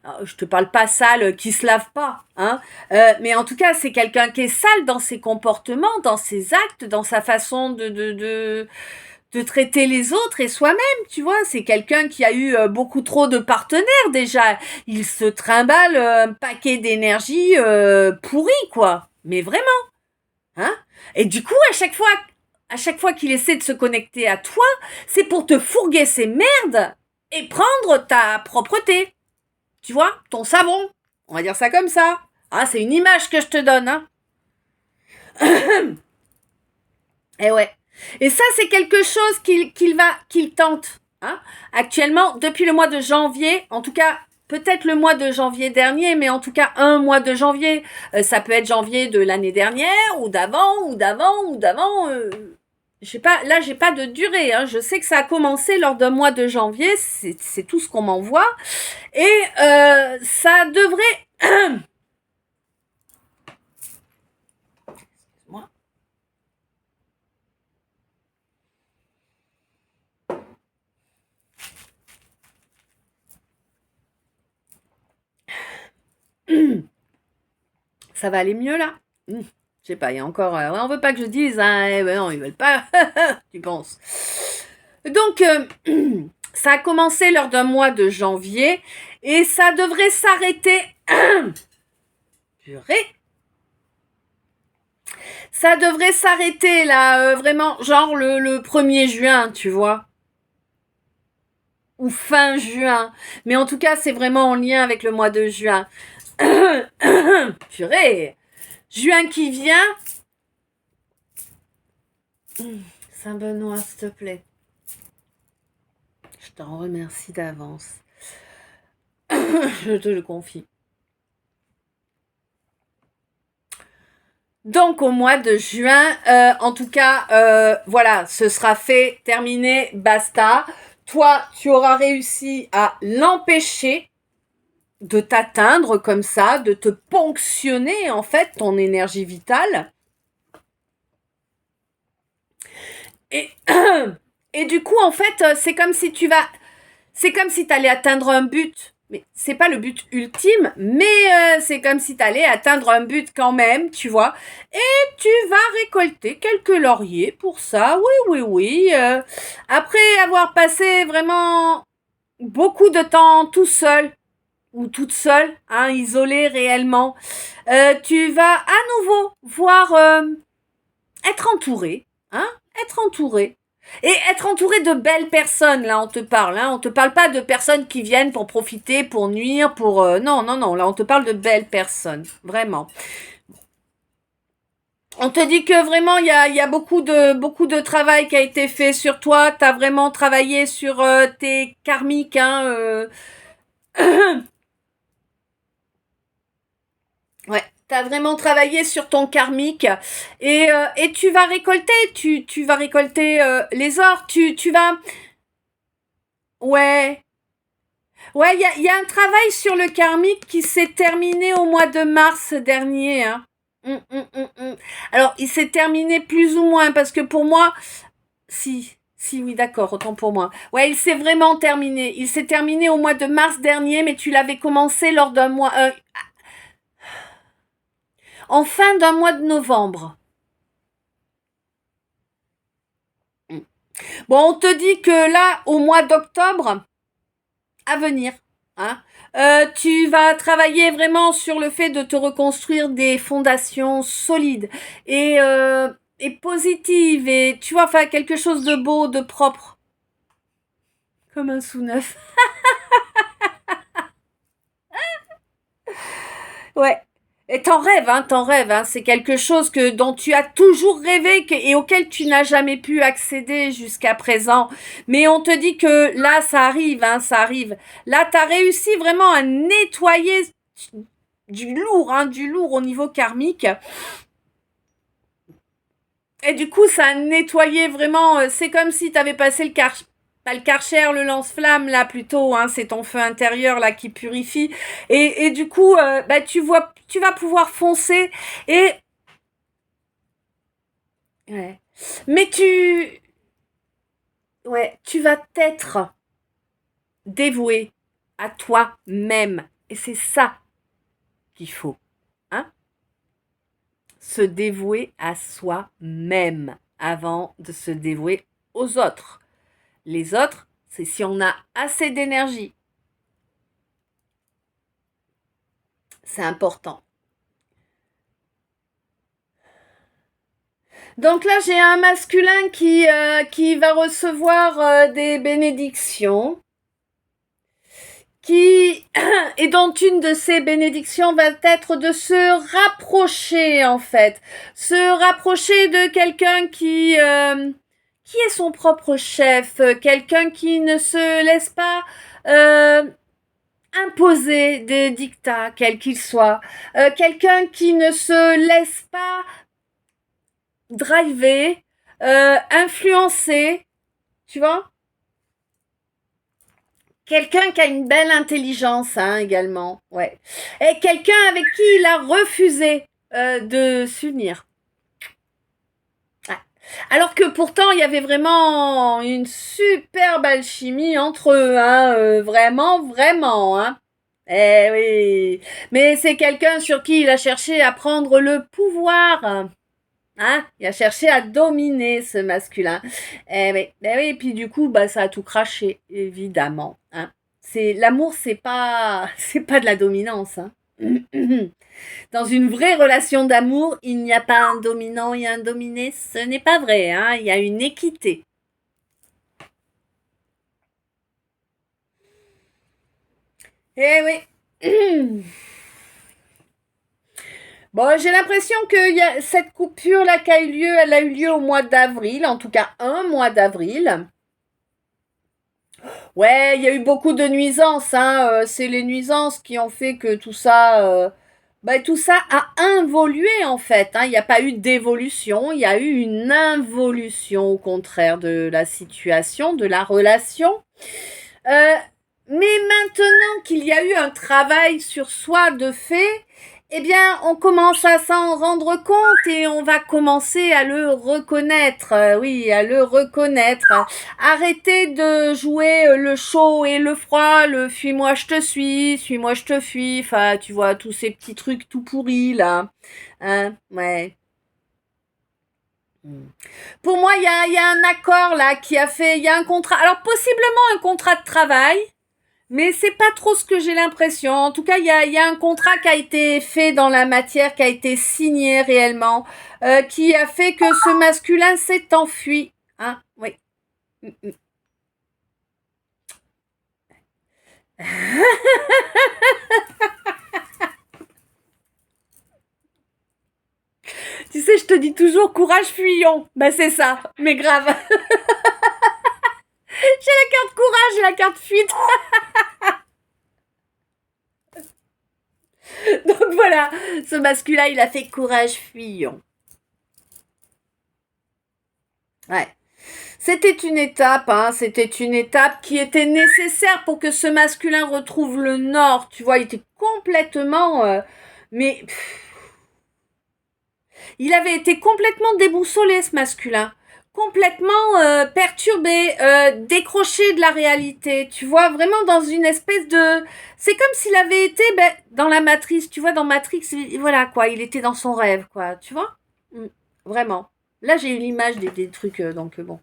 Alors, je te parle pas sale qui se lave pas, hein, mais en tout cas c'est quelqu'un qui est sale dans ses comportements, dans ses actes, dans sa façon de traiter les autres et soi-même, tu vois. C'est quelqu'un qui a eu beaucoup trop de partenaires déjà. Il se trimballe un paquet d'énergie pourrie, quoi. Mais vraiment, hein. Et du coup, à chaque fois qu'il essaie de se connecter à toi, c'est pour te fourguer ses merdes et prendre ta propreté. Tu vois, ton savon. On va dire ça comme ça. Ah, c'est une image que je te donne, hein. Et ouais. Et ça, c'est quelque chose qu'il tente. Hein. Actuellement, depuis le mois de janvier, en tout cas, peut-être le mois de janvier dernier, mais en tout cas un mois de janvier, ça peut être janvier de l'année dernière, ou d'avant. Je sais pas, là j'ai pas de durée. Hein. Je sais que ça a commencé lors d'un mois de janvier, c'est tout ce qu'on m'envoie, et ça devrait. Moi. Ça va aller mieux là. Je sais pas, il y a encore. Ouais, on veut pas que je dise, hein. Non, ils veulent pas. Tu penses. Donc, ça a commencé lors d'un mois de janvier et ça devrait s'arrêter. Purée. Ça devrait s'arrêter là, vraiment, genre le 1er juin, tu vois. Ou fin juin. Mais en tout cas, c'est vraiment en lien avec le mois de juin. Purée. Juin qui vient. Saint-Benoît, s'il te plaît. Je t'en remercie d'avance. Je te le confie. Donc au mois de juin, en tout cas, voilà, ce sera fait, terminé, basta. Toi, tu auras réussi à l'empêcher de t'atteindre comme ça, de te ponctionner en fait ton énergie vitale. Et Et du coup, en fait, c'est comme si tu allais atteindre un but. Mais c'est pas le but ultime, mais c'est comme si tu allais atteindre un but quand même, tu vois. Et tu vas récolter quelques lauriers pour ça. Oui, oui, oui. Après avoir passé vraiment beaucoup de temps tout seul ou toute seule, hein, isolé réellement, tu vas à nouveau voir être entouré, hein, être entouré. Et être entouré de belles personnes, là on te parle, hein, on te parle pas de personnes qui viennent pour profiter, pour nuire, pour non, non, non, là on te parle de belles personnes, vraiment. On te dit que vraiment il y a beaucoup de travail qui a été fait sur toi. T'as vraiment travaillé sur tes karmiques, hein. Ouais, t'as vraiment travaillé sur ton karmique et tu vas récolter les ors, tu vas, ouais, ouais, il y a un travail sur le karmique qui s'est terminé au mois de mars dernier, hein. Alors, il s'est terminé plus ou moins parce que pour moi, si, oui, d'accord, autant pour moi. Ouais, il s'est vraiment terminé. Il s'est terminé au mois de mars dernier, mais tu l'avais commencé lors d'un mois, en fin d'un mois de novembre. Bon, on te dit que là, au mois d'octobre, à venir, hein, tu vas travailler vraiment sur le fait de te reconstruire des fondations solides et positives et tu vois, enfin quelque chose de beau, de propre, comme un sous-neuf. Ouais. Et t'en rêves, hein. C'est quelque chose dont tu as toujours rêvé et auquel tu n'as jamais pu accéder jusqu'à présent. Mais on te dit que là, ça arrive, hein, ça arrive. Là, t'as réussi vraiment à nettoyer du lourd au niveau karmique. Et du coup, ça a nettoyé vraiment. C'est comme si t'avais passé pas le karcher, le lance-flamme là plutôt, hein, c'est ton feu intérieur là qui purifie. Et du coup, bah tu vas pouvoir foncer et ouais. Mais ouais, tu vas t'être dévoué à toi-même. Et c'est ça qu'il faut, hein, se dévouer à soi-même avant de se dévouer aux autres. Les autres, c'est si on a assez d'énergie. C'est important. Donc là, j'ai un masculin qui va recevoir des bénédictions, qui et dont une de ces bénédictions va être de se rapprocher en fait, se rapprocher de quelqu'un qui est son propre chef, quelqu'un qui ne se laisse pas imposer des dictats, quels qu'ils soient, quelqu'un qui ne se laisse pas driver, influencer, tu vois. Quelqu'un qui a une belle intelligence, hein, également, ouais. Et quelqu'un avec qui il a refusé de s'unir. Ouais. Alors que pourtant, il y avait vraiment une superbe alchimie entre eux, hein, vraiment, vraiment, hein. Eh oui. Mais c'est quelqu'un sur qui il a cherché à prendre le pouvoir. Hein, il a cherché à dominer ce masculin. Eh oui, et puis du coup, bah ça a tout craché, évidemment. Hein. C'est l'amour, c'est pas de la dominance. Hein. Dans une vraie relation d'amour, il n'y a pas un dominant et un dominé. Ce n'est pas vrai. Hein. Il y a une équité. Eh oui. Bon, j'ai l'impression que cette coupure-là qui a eu lieu, elle a eu lieu au mois d'avril, en tout cas un mois d'avril. Ouais, il y a eu beaucoup de nuisances, hein. C'est les nuisances qui ont fait que tout ça a involué en fait. Hein. Il n'y a pas eu d'évolution, il y a eu une involution au contraire de la situation, de la relation. Euh, mais maintenant qu'il y a eu un travail sur soi de fait, Eh bien, on commence à s'en rendre compte et on va commencer à le reconnaître. Oui, à le reconnaître. Arrêtez de jouer le chaud et le froid, le fuis-moi je te suis-moi je te fuis. Enfin, tu vois, tous ces petits trucs tout pourris là. Hein, ouais. Pour moi, il y a un accord là qui a fait, il y a un contrat. Alors possiblement un contrat de travail. Mais c'est pas trop ce que j'ai l'impression. En tout cas, il y a un contrat qui a été fait dans la matière, qui a été signé réellement, qui a fait que ce masculin s'est enfui. Hein, oui. Tu sais, je te dis toujours courage fuyons. Ben c'est ça, mais grave. J'ai la carte courage et la carte fuite. Donc voilà, ce masculin, il a fait courage fuyons. Ouais. C'était une étape, hein, c'était une étape qui était nécessaire pour que ce masculin retrouve le nord. Tu vois, il était complètement, mais il avait été complètement déboussolé ce masculin, complètement perturbé, décroché de la réalité. Tu vois, vraiment dans une espèce de, c'est comme s'il avait été dans la matrice. Tu vois, dans Matrix, voilà quoi, il était dans son rêve, quoi. Tu vois, vraiment. Là, j'ai eu l'image des trucs, donc bon.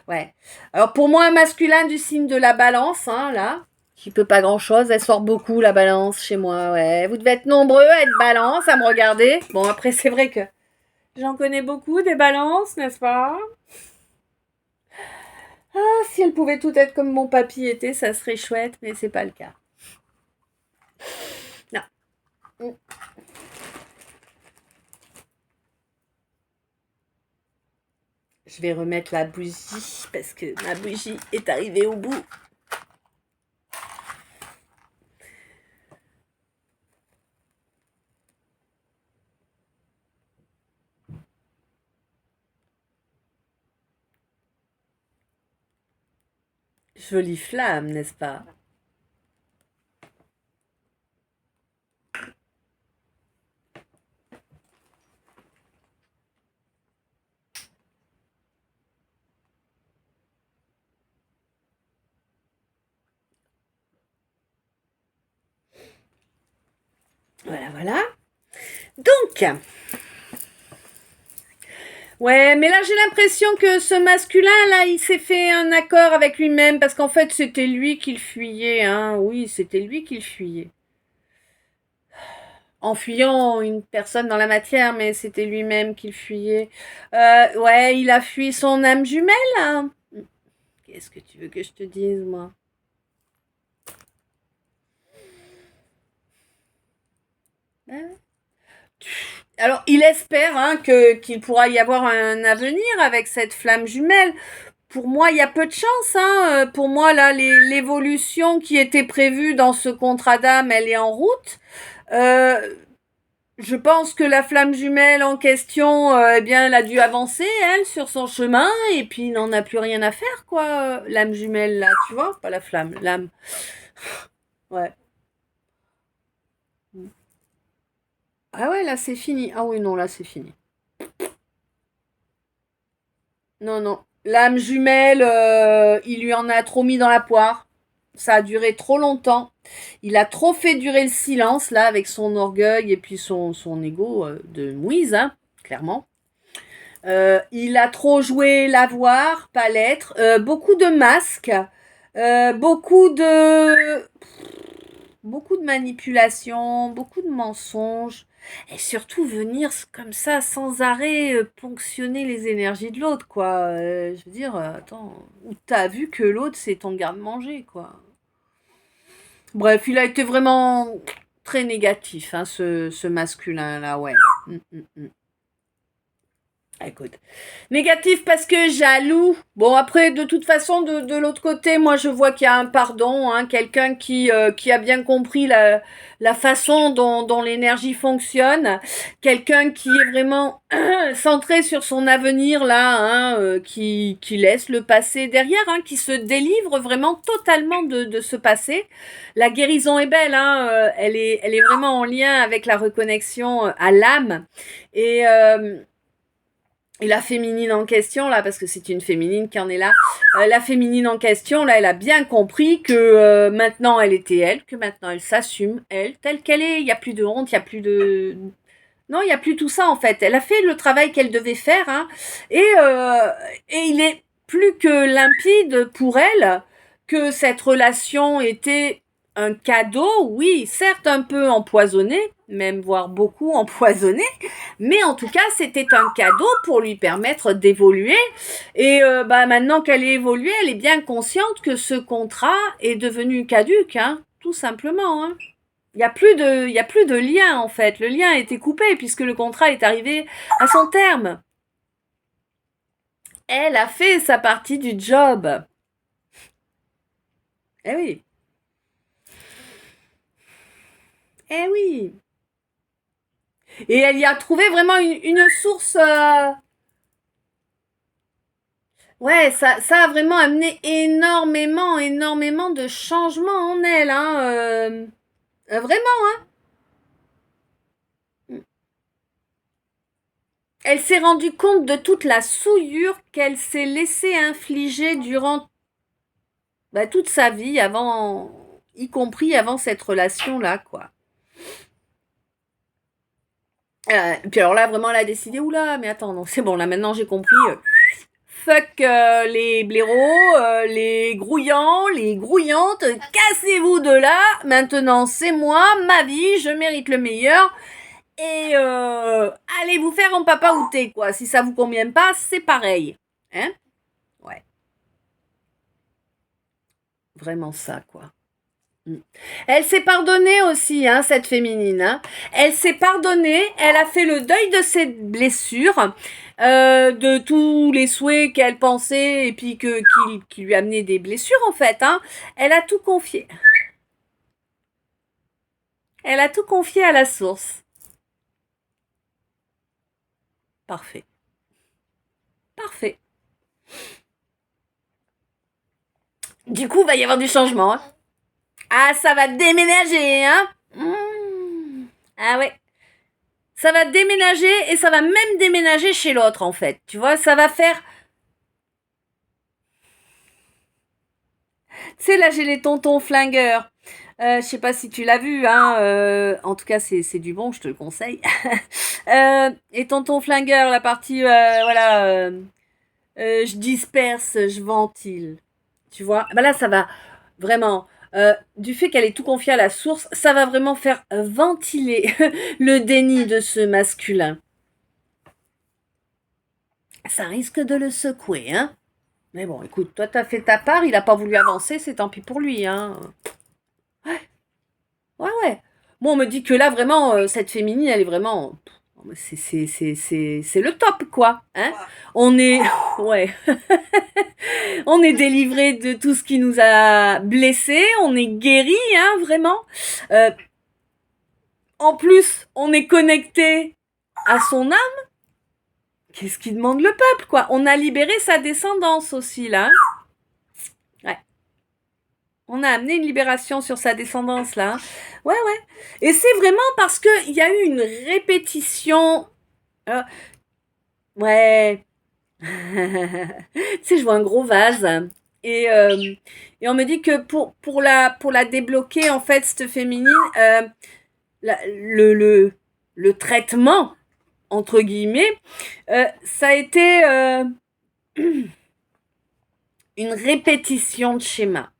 Ouais. Alors pour moi, un masculin du signe de la balance, hein, là, qui peut pas grand chose, elle sort beaucoup la balance chez moi, ouais. Vous devez être nombreux à être balance, à me regarder. Bon, après, c'est vrai que j'en connais beaucoup des balances, n'est-ce pas? Ah, si elles pouvaient toutes être comme mon papy était, ça serait chouette, mais c'est pas le cas. Non. Je vais remettre la bougie parce que ma bougie est arrivée au bout. Jolie flamme, n'est-ce pas? Voilà, voilà. Donc, ouais, mais là j'ai l'impression que ce masculin-là, il s'est fait un accord avec lui-même parce qu'en fait c'était lui qui le fuyait, hein. Oui, c'était lui qui le fuyait. En fuyant une personne dans la matière, mais c'était lui-même qui le fuyait. Ouais, il a fui son âme jumelle, hein. Qu'est-ce que tu veux que je te dise, moi? Ben, alors, il espère hein, qu'il pourra y avoir un avenir avec cette flamme jumelle. Pour moi, il y a peu de chance. Hein. Pour moi, là, l'évolution qui était prévue dans ce contrat d'âme, elle est en route. Euh, je pense que la flamme jumelle en question, eh bien, elle a dû avancer, elle, sur son chemin, et puis il n'en a plus rien à faire, quoi. L'âme jumelle, là, tu vois, pas la flamme, l'âme. Ouais. Ah ouais, là, c'est fini. Ah oui, non, là, c'est fini. Non, non. L'âme jumelle, il lui en a trop mis dans la poire. Ça a duré trop longtemps. Il a trop fait durer le silence, là, avec son orgueil et puis son ego de mouise, hein, clairement. Il a trop joué l'avoir, pas l'être. Beaucoup de masques, beaucoup de manipulations, beaucoup de mensonges. Et surtout venir comme ça sans arrêt ponctionner les énergies de l'autre, quoi. Je veux dire, attends, où t'as vu que l'autre c'est ton garde-manger, quoi. Bref, il a été vraiment très négatif, hein, ce masculin-là, ouais. Mm, mm, mm. Écoute, négatif parce que jaloux. Bon, après, de toute façon, de l'autre côté, moi, je vois qu'il y a un pardon, hein, quelqu'un qui a bien compris la façon dont l'énergie fonctionne, quelqu'un qui est vraiment centré sur son avenir, là, hein, qui laisse le passé derrière, hein, qui se délivre vraiment totalement de ce passé. La guérison est belle, hein, elle est vraiment en lien avec la reconnexion à l'âme. Et la féminine en question, là, parce que c'est une féminine qui en est là, la féminine en question, là, elle a bien compris que maintenant elle était elle, que maintenant elle s'assume, elle, telle qu'elle est. Il n'y a plus de honte, il n'y a plus de... Non, il n'y a plus tout ça, en fait. Elle a fait le travail qu'elle devait faire, hein, et il est plus que limpide pour elle que cette relation était un cadeau, oui, certes un peu empoisonné, même voire beaucoup empoisonné, mais en tout cas, c'était un cadeau pour lui permettre d'évoluer. Et maintenant qu'elle est évoluée, elle est bien consciente que ce contrat est devenu caduque, hein, tout simplement. Hein. Il y a plus de lien en fait. Le lien a été coupé puisque le contrat est arrivé à son terme. Elle a fait sa partie du job. Eh oui. Eh oui. Et elle y a trouvé vraiment une source. Ouais, ça a vraiment amené énormément de changements en elle. Hein, vraiment. Hein. Elle s'est rendue compte de toute la souillure qu'elle s'est laissée infliger durant toute sa vie, avant, y compris avant cette relation-là, quoi. Puis alors là, vraiment, elle a décidé, oula, mais attends, non, c'est bon, là, maintenant, j'ai compris. Fuck les blaireaux, les grouillants, les grouillantes, cassez-vous de là. Maintenant, c'est moi, ma vie, je mérite le meilleur. Et allez vous faire en papa outé, quoi. Si ça vous convient pas, c'est pareil. Hein? Ouais. Vraiment ça, quoi. Elle s'est pardonnée aussi, hein, cette féminine. Hein. Elle s'est pardonnée, elle a fait le deuil de ses blessures, de tous les souhaits qu'elle pensait et puis qui lui amenaient des blessures en fait. Hein. Elle a tout confié. Elle a tout confié à la source. Parfait. Parfait. Du coup, il va y avoir du changement. Hein. Ah, ça va déménager, hein. Ah ouais. Ça va déménager et ça va même déménager chez l'autre en fait. Tu vois, ça va faire... Tu sais, là j'ai les tontons flingueurs. Je sais pas si tu l'as vu, hein. En tout cas, c'est du bon, je te le conseille. Et tonton flingueur, la partie, voilà, je disperse, je ventile. Tu vois, là, ça va vraiment. Du fait qu'elle est tout confiée à la source, ça va vraiment faire ventiler le déni de ce masculin. Ça risque de le secouer, hein. Mais bon, écoute, toi, t'as fait ta part, il a pas voulu avancer, c'est tant pis pour lui, hein. Ouais, ouais. Moi, on me dit que là, vraiment, cette féminine, elle est vraiment... C'est le top, quoi. Hein on est... Ouais. On est délivré de tout ce qui nous a blessés. On est guéri, hein, vraiment. Euh, en plus, on est connecté à son âme. Qu'est-ce qui demande le peuple, quoi? On a libéré sa descendance aussi, là. Ouais. On a amené une libération sur sa descendance, là. Ouais, ouais. Et c'est vraiment parce qu'il y a eu une répétition. Ouais. Tu sais, je vois un gros vase. Et, euh, et on me dit que pour la débloquer, en fait, cette féminine, la- le, le, le traitement, entre guillemets, ça a été une répétition de schéma.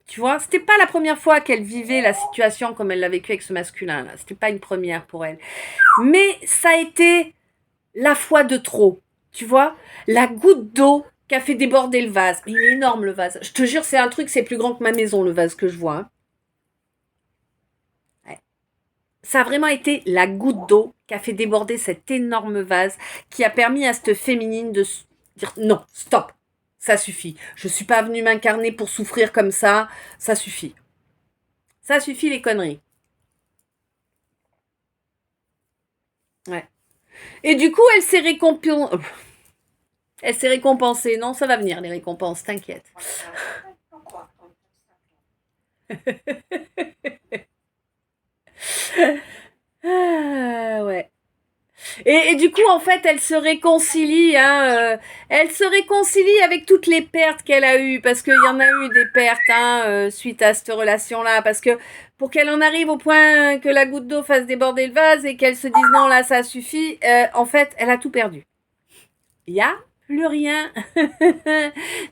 Tu vois, c'était pas la première fois qu'elle vivait la situation comme elle l'a vécu avec ce masculin-là. C'était pas une première pour elle. Mais ça a été la fois de trop. Tu vois, la goutte d'eau qui a fait déborder le vase. Il est énorme le vase. Je te jure, c'est un truc, c'est plus grand que ma maison le vase que je vois. Hein. Ouais. ça a vraiment été la goutte d'eau qui a fait déborder cet énorme vase, qui a permis à cette féminine de dire non, stop, ça suffit. Je suis pas venue m'incarner pour souffrir comme ça suffit. Ça suffit les conneries. Ouais. Et du coup, elle s'est récompensée. Non, ça va venir les récompenses, t'inquiète. Ah, ouais. Et du coup, en fait, elle se réconcilie avec toutes les pertes qu'elle a eues, parce qu'il y en a eu des pertes suite à cette relation-là, parce que pour qu'elle en arrive au point que la goutte d'eau fasse déborder le vase et qu'elle se dise non, là, ça suffit, en fait, elle a tout perdu. Il y a plus rien.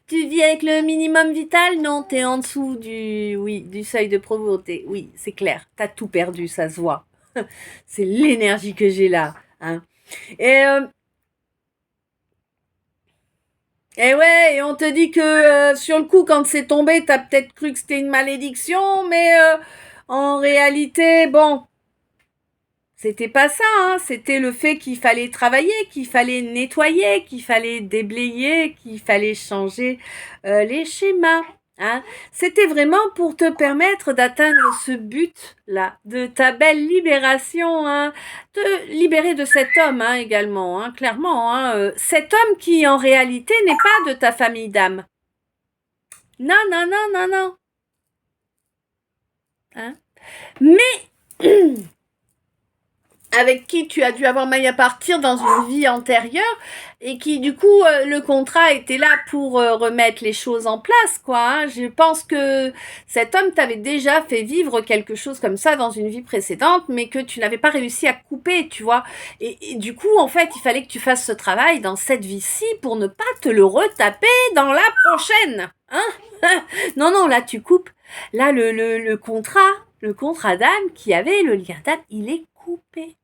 Tu vis avec le minimum vital? Non, t'es en dessous du seuil de pauvreté. Oui, c'est clair. T'as tout perdu, ça se voit. C'est l'énergie que j'ai là. Hein. Et, euh, et ouais, et on te dit que sur le coup, quand c'est tombé, t'as peut-être cru que c'était une malédiction, mais en réalité, bon, c'était pas ça, hein. C'était le fait qu'il fallait travailler, qu'il fallait nettoyer, qu'il fallait déblayer, qu'il fallait changer les schémas. Hein. C'était vraiment pour te permettre d'atteindre ce but-là, de ta belle libération, hein, te libérer de cet homme hein, également, hein, clairement. Hein, cet homme qui en réalité n'est pas de ta famille d'âme. Non, non, non, non, non. Hein. Mais avec qui tu as dû avoir maille à partir dans une vie antérieure et qui du coup le contrat était là pour remettre les choses en place quoi. Hein. Je pense que cet homme t'avait déjà fait vivre quelque chose comme ça dans une vie précédente mais que tu n'avais pas réussi à couper tu vois. Et du coup en fait il fallait que tu fasses ce travail dans cette vie-ci pour ne pas te le retaper dans la prochaine. Hein. Non non là tu coupes. Là le contrat d'âme qui avait le lien d'âme il est coupé.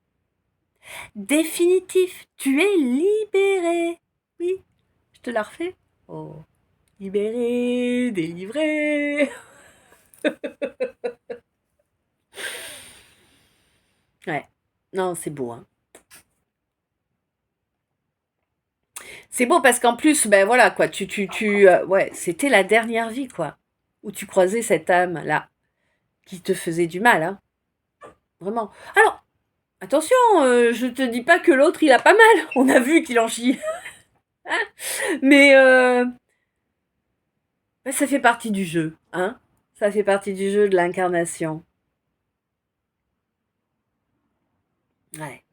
Définitif, tu es libéré. Oui, je te la refais. Oh, libéré, délivré. Ouais, non, c'est beau. Hein. C'est beau parce qu'en plus, ben voilà quoi, ouais, c'était la dernière vie quoi, où tu croisais cette âme là qui te faisait du mal, hein, vraiment. Alors, attention, je te dis pas que l'autre il a pas mal. On a vu qu'il en chie, mais ben, ça fait partie du jeu, hein. Ça fait partie du jeu de l'incarnation. Ouais.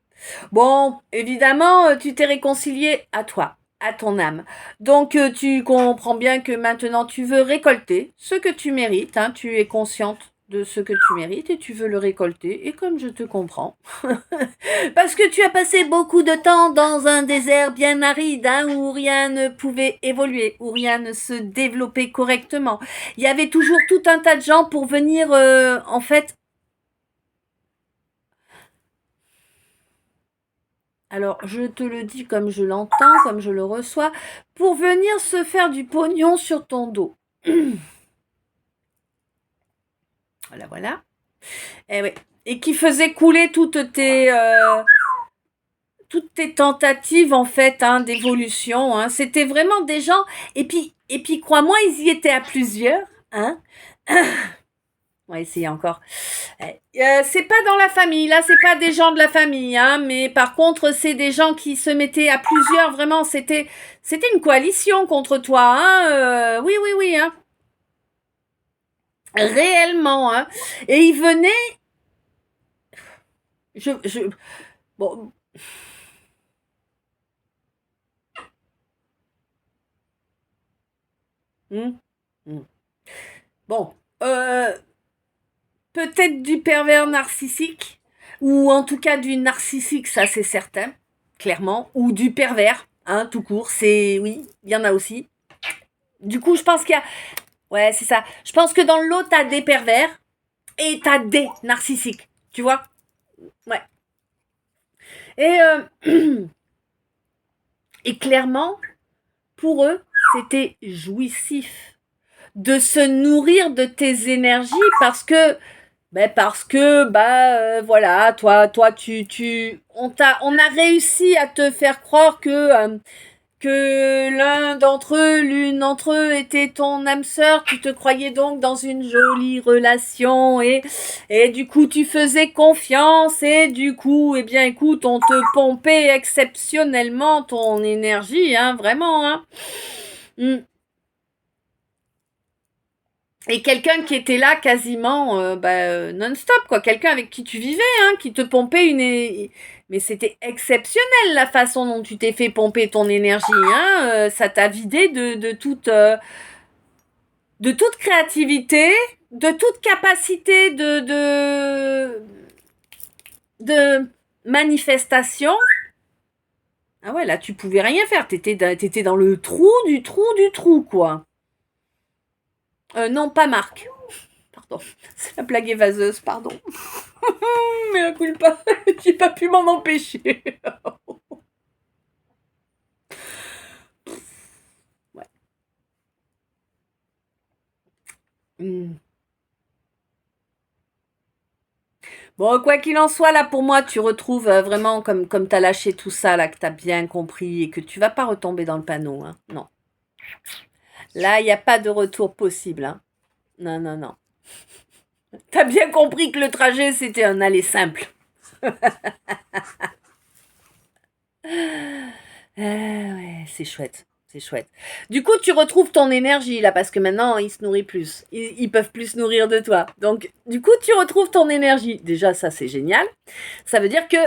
Bon, évidemment, tu t'es réconcilié à toi, à ton âme. Donc, tu comprends bien que maintenant, tu veux récolter ce que tu mérites. Hein, tu es consciente de ce que tu mérites et tu veux le récolter. Et comme je te comprends, parce que tu as passé beaucoup de temps dans un désert bien aride, hein, où rien ne pouvait évoluer, où rien ne se développait correctement. Il y avait toujours tout un tas de gens pour venir, en fait, alors, je te le dis comme je l'entends, comme je le reçois, pour venir se faire du pognon sur ton dos. Voilà, voilà. Et, ouais. Et qui faisait couler toutes tes tentatives, en fait, hein, d'évolution. Hein. C'était vraiment des gens... Et puis crois-moi, ils y étaient à plusieurs. Hein. On va essayer encore. C'est pas dans la famille, là, c'est pas des gens de la famille, hein, mais par contre, c'est des gens qui se mettaient à plusieurs, vraiment, c'était une coalition contre toi, hein, oui, oui, oui, hein, réellement, hein, et ils venaient, bon, hum, hum. Bon, peut-être du pervers narcissique, ou en tout cas du narcissique, ça c'est certain, clairement, ou du pervers, hein, tout court, oui, il y en a aussi. Du coup, je pense qu'il y a, ouais, c'est ça. Je pense que dans l'eau, t'as des pervers et t'as des narcissiques. Tu vois. Ouais. Et, et clairement, pour eux, c'était jouissif de se nourrir de tes énergies parce que Ben parce que voilà, toi on a réussi à te faire croire que l'une d'entre eux était ton âme sœur. Tu te croyais donc dans une jolie relation et du coup tu faisais confiance et du coup eh bien écoute on te pompait exceptionnellement ton énergie hein vraiment hein. Mm. Et quelqu'un qui était là quasiment non-stop, quoi. Quelqu'un avec qui tu vivais, hein, qui te pompait Mais c'était exceptionnel la façon dont tu t'es fait pomper ton énergie, hein. Ça t'a vidé de toute créativité, de toute capacité de manifestation. Ah ouais, là, tu pouvais rien faire. T'étais dans le trou du trou du trou, quoi. Non, pas Marc. Pardon. C'est la blague évaseuse, pardon. Mais la culpa, j'ai pas pu m'en empêcher. Ouais. Hmm. Bon, quoi qu'il en soit, là, pour moi, tu retrouves vraiment comme t'as lâché tout ça, là, que t'as bien compris et que tu vas pas retomber dans le panneau, hein. Non. Là, il n'y a pas de retour possible, hein. Non, non, non. T'as bien compris que le trajet, c'était un aller simple. Ouais, c'est chouette. C'est chouette. Du coup, tu retrouves ton énergie là, parce que maintenant, ils se nourrissent plus. Ils peuvent plus se nourrir de toi. Donc, du coup, tu retrouves ton énergie. Déjà, ça, c'est génial. Ça veut dire que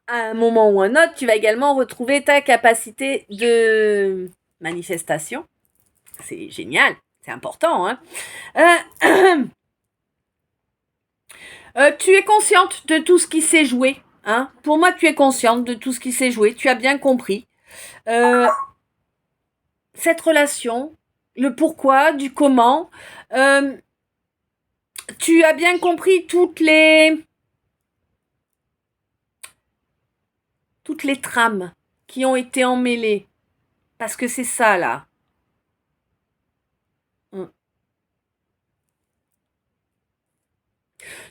à un moment ou un autre, tu vas également retrouver ta capacité de manifestation. C'est génial. C'est important. Hein. Euh, tu es consciente de tout ce qui s'est joué. Hein. Pour moi, tu es consciente de tout ce qui s'est joué. Tu as bien compris. Euh, cette relation, le pourquoi, du comment. Euh, tu as bien compris toutes les trames qui ont été emmêlées. Parce que c'est ça, là.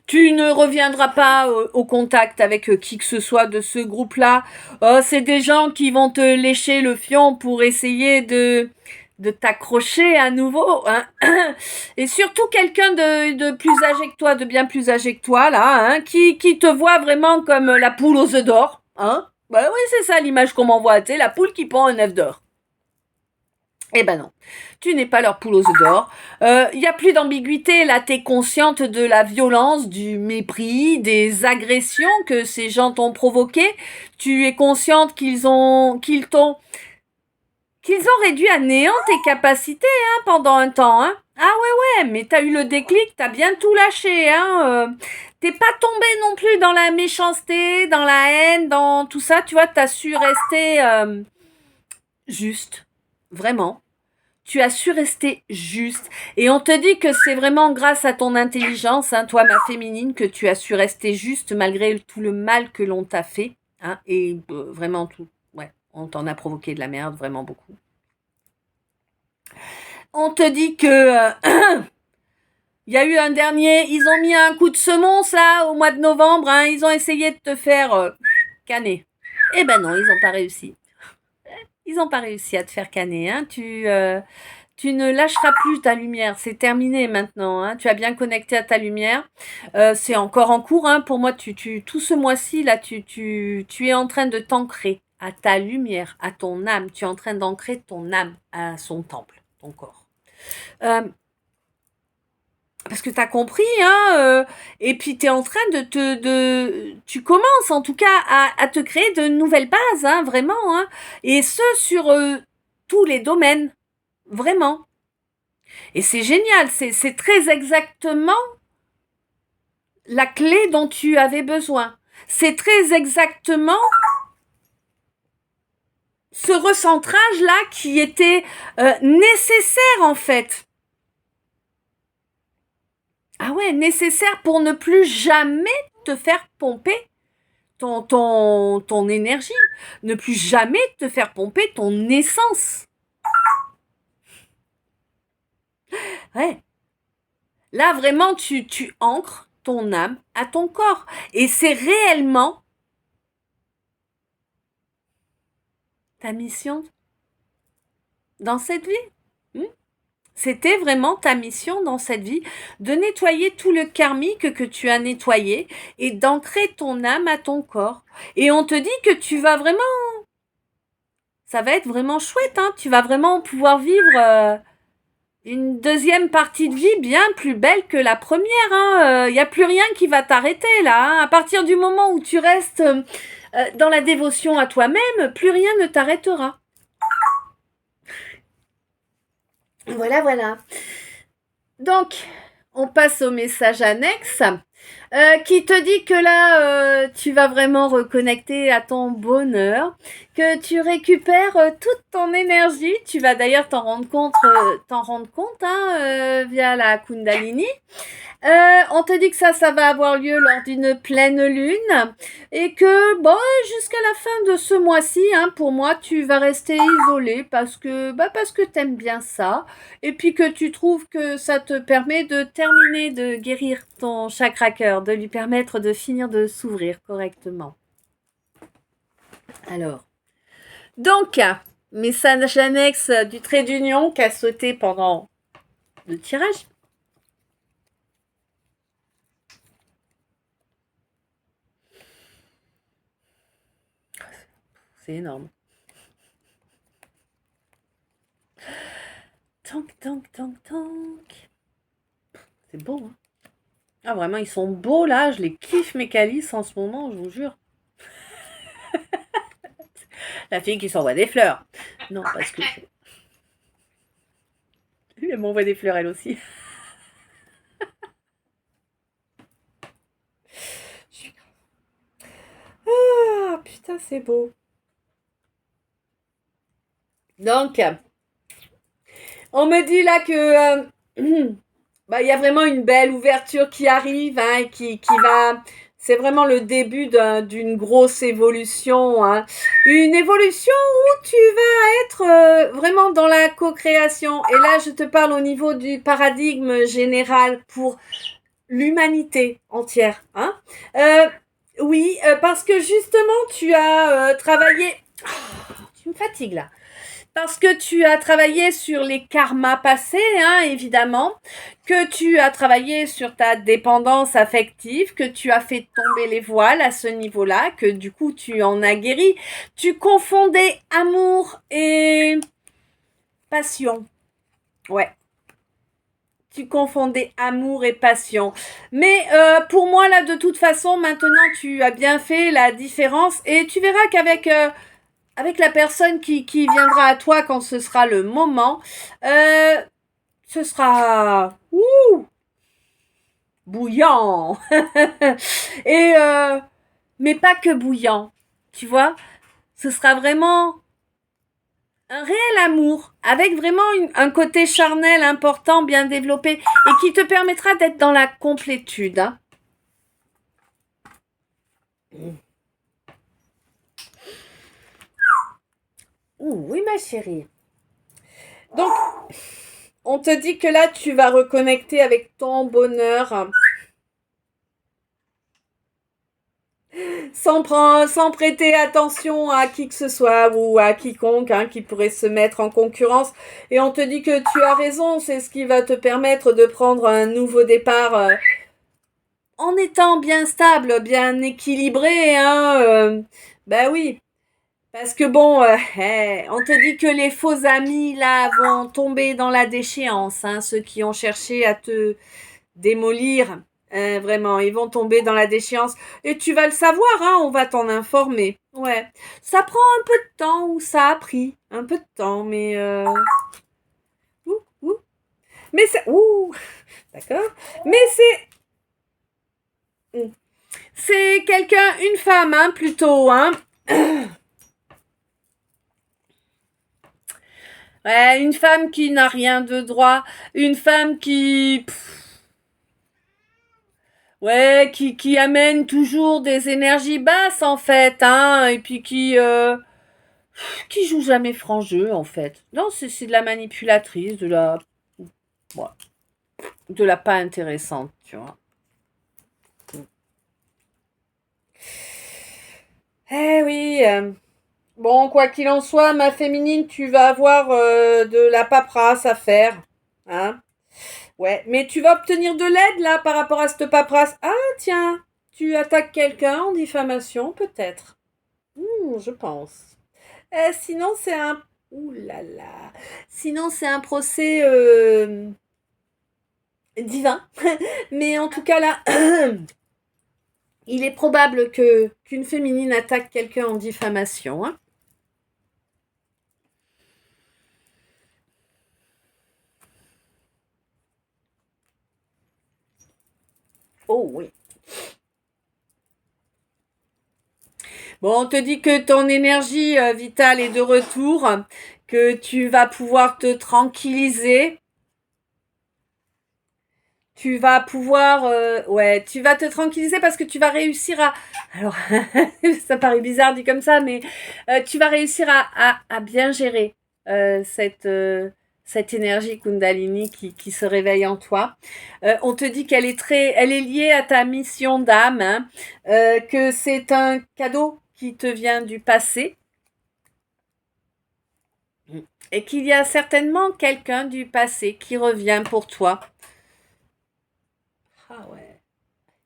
Tu ne reviendras pas au contact avec qui que ce soit de ce groupe-là. C'est des gens qui vont te lécher le fion pour essayer de t'accrocher à nouveau. Hein. Et surtout quelqu'un de plus âgé que toi, de bien plus âgé que toi, là, hein, qui te voit vraiment comme la poule aux œufs d'or. Hein. Bah oui, c'est ça l'image qu'on m'envoie, tu sais, la poule qui pond un œuf d'or. Eh ben non, tu n'es pas leur poule aux œufs d'or. Il n'y a plus d'ambiguïté, là, tu es consciente de la violence, du mépris, des agressions que ces gens t'ont provoquées. Tu es consciente qu'ils ont réduit à néant tes capacités hein, pendant un temps. Hein. Ah ouais, mais t'as eu le déclic, t'as bien tout lâché. Hein. T'es pas tombé non plus dans la méchanceté, dans la haine, dans tout ça. Tu vois, t'as su rester juste, vraiment. Tu as su rester juste. Et on te dit que c'est vraiment grâce à ton intelligence, hein, toi, ma féminine, que tu as su rester juste malgré tout le mal que l'on t'a fait. Hein, et vraiment tout. Ouais, on t'en a provoqué de la merde, vraiment beaucoup. On te dit que il y a eu un dernier, ils ont mis un coup de semonce là au mois de novembre, hein, ils ont essayé de te faire canner. Eh ben non, ils n'ont pas réussi. Ils n'ont pas réussi à te faire canner. Hein. Tu ne lâcheras plus ta lumière. C'est terminé maintenant. Hein. Tu as bien connecté à ta lumière. C'est encore en cours. Hein. Pour moi, tout ce mois-ci, là, tu es en train de t'ancrer à ta lumière, à ton âme. Tu es en train d'ancrer ton âme à son temple, ton corps. Parce que tu as compris, hein, et puis tu es en train tu commences en tout cas à te créer de nouvelles bases, hein, vraiment, hein, et ce sur tous les domaines, vraiment. Et c'est génial, c'est très exactement la clé dont tu avais besoin. C'est très exactement ce recentrage-là qui était nécessaire en fait. Ah ouais, nécessaire pour ne plus jamais te faire pomper ton énergie. Ne plus jamais te faire pomper ton essence. Ouais. Là, vraiment, tu ancres ton âme à ton corps. Et c'est réellement ta mission dans cette vie. C'était vraiment ta mission dans cette vie de nettoyer tout le karmique que tu as nettoyé et d'ancrer ton âme à ton corps. Et on te dit que tu vas vraiment... Ça va être vraiment chouette, hein. Tu vas vraiment pouvoir vivre une deuxième partie de vie bien plus belle que la première. Hein. Y a plus rien qui va t'arrêter là. Hein. À partir du moment où tu restes dans la dévotion à toi-même, plus rien ne t'arrêtera. Voilà, voilà. Donc, on passe au message annexe qui te dit que là, tu vas vraiment reconnecter à ton bonheur, que tu récupères toute ton énergie. Tu vas d'ailleurs t'en rendre compte hein, via la Kundalini. On te dit que ça va avoir lieu lors d'une pleine lune et que bon, jusqu'à la fin de ce mois-ci, hein, pour moi, tu vas rester isolé parce que t'aimes bien ça et puis que tu trouves que ça te permet de terminer de guérir ton chakra cœur, de lui permettre de finir de s'ouvrir correctement. Alors, donc, message annexe du trait d'union qu'a sauté pendant le tirage. C'est énorme. Tank. C'est beau, hein. Ah, vraiment, ils sont beaux, là. Je les kiffe, mes calices, en ce moment, je vous jure. La fille qui s'envoie des fleurs. Non, parce que... Elle m'envoie des fleurs, elle aussi. Ah, putain, c'est beau. Donc, on me dit là que... y a vraiment une belle ouverture qui arrive, hein, et qui va... C'est vraiment le début d'une grosse évolution. Hein. Une évolution où tu vas être vraiment dans la co-création. Et là, je te parle au niveau du paradigme général pour l'humanité entière. Hein. Oui, parce que justement, tu as travaillé... Oh, tu me fatigues là. Parce que tu as travaillé sur les karmas passés, hein, évidemment, que tu as travaillé sur ta dépendance affective, que tu as fait tomber les voiles à ce niveau-là, que du coup tu en as guéri. Tu confondais amour et passion. Ouais. Tu confondais amour et passion. Mais pour moi, là, de toute façon, maintenant, tu as bien fait la différence et tu verras qu'avec... avec la personne qui viendra à toi quand ce sera le moment, ce sera bouillant. Et mais pas que bouillant, tu vois. Ce sera vraiment un réel amour, avec vraiment un côté charnel important, bien développé, et qui te permettra d'être dans la complétude. Hein. Oui, ma chérie. Donc, on te dit que là, tu vas reconnecter avec ton bonheur. Sans prêter attention à qui que ce soit ou à quiconque hein, qui pourrait se mettre en concurrence. Et on te dit que tu as raison, c'est ce qui va te permettre de prendre un nouveau départ en étant bien stable, bien équilibré. Hein, oui. Parce que bon, on te dit que les faux amis, là, vont tomber dans la déchéance. Hein, ceux qui ont cherché à te démolir, vraiment, ils vont tomber dans la déchéance. Et tu vas le savoir, hein, on va t'en informer. Ouais, ça prend un peu de temps, ou ça a pris un peu de temps, mais... Mais c'est... D'accord. Mais c'est... C'est quelqu'un, une femme, hein, plutôt, hein. Ouais, une femme qui n'a rien de droit, une femme qui... Ouais, qui amène toujours des énergies basses, en fait, hein, et puis qui joue jamais franc jeu, en fait. Non, c'est de la manipulatrice, de la... Ouais, de la pas intéressante, tu vois. Eh oui, bon, quoi qu'il en soit, ma féminine, tu vas avoir de la paperasse à faire. Hein? Ouais, mais tu vas obtenir de l'aide là par rapport à cette paperasse. Ah, tiens, tu attaques quelqu'un en diffamation, peut-être. Je pense. Sinon, c'est un. Ouh là là. Sinon, c'est un procès divin. Mais en tout cas, là, il est probable que qu'une féminine attaque quelqu'un en diffamation. Hein. Oh oui. Bon, on te dit que ton énergie vitale est de retour, que tu vas pouvoir te tranquilliser. Tu vas pouvoir, ouais, tu vas te tranquilliser parce que tu vas réussir à. Alors, ça paraît bizarre dit comme ça, mais tu vas réussir à bien gérer cette énergie Kundalini qui se réveille en toi. On te dit elle est liée à ta mission d'âme, hein, que c'est un cadeau qui te vient du passé et qu'il y a certainement quelqu'un du passé qui revient pour toi. Ah ouais.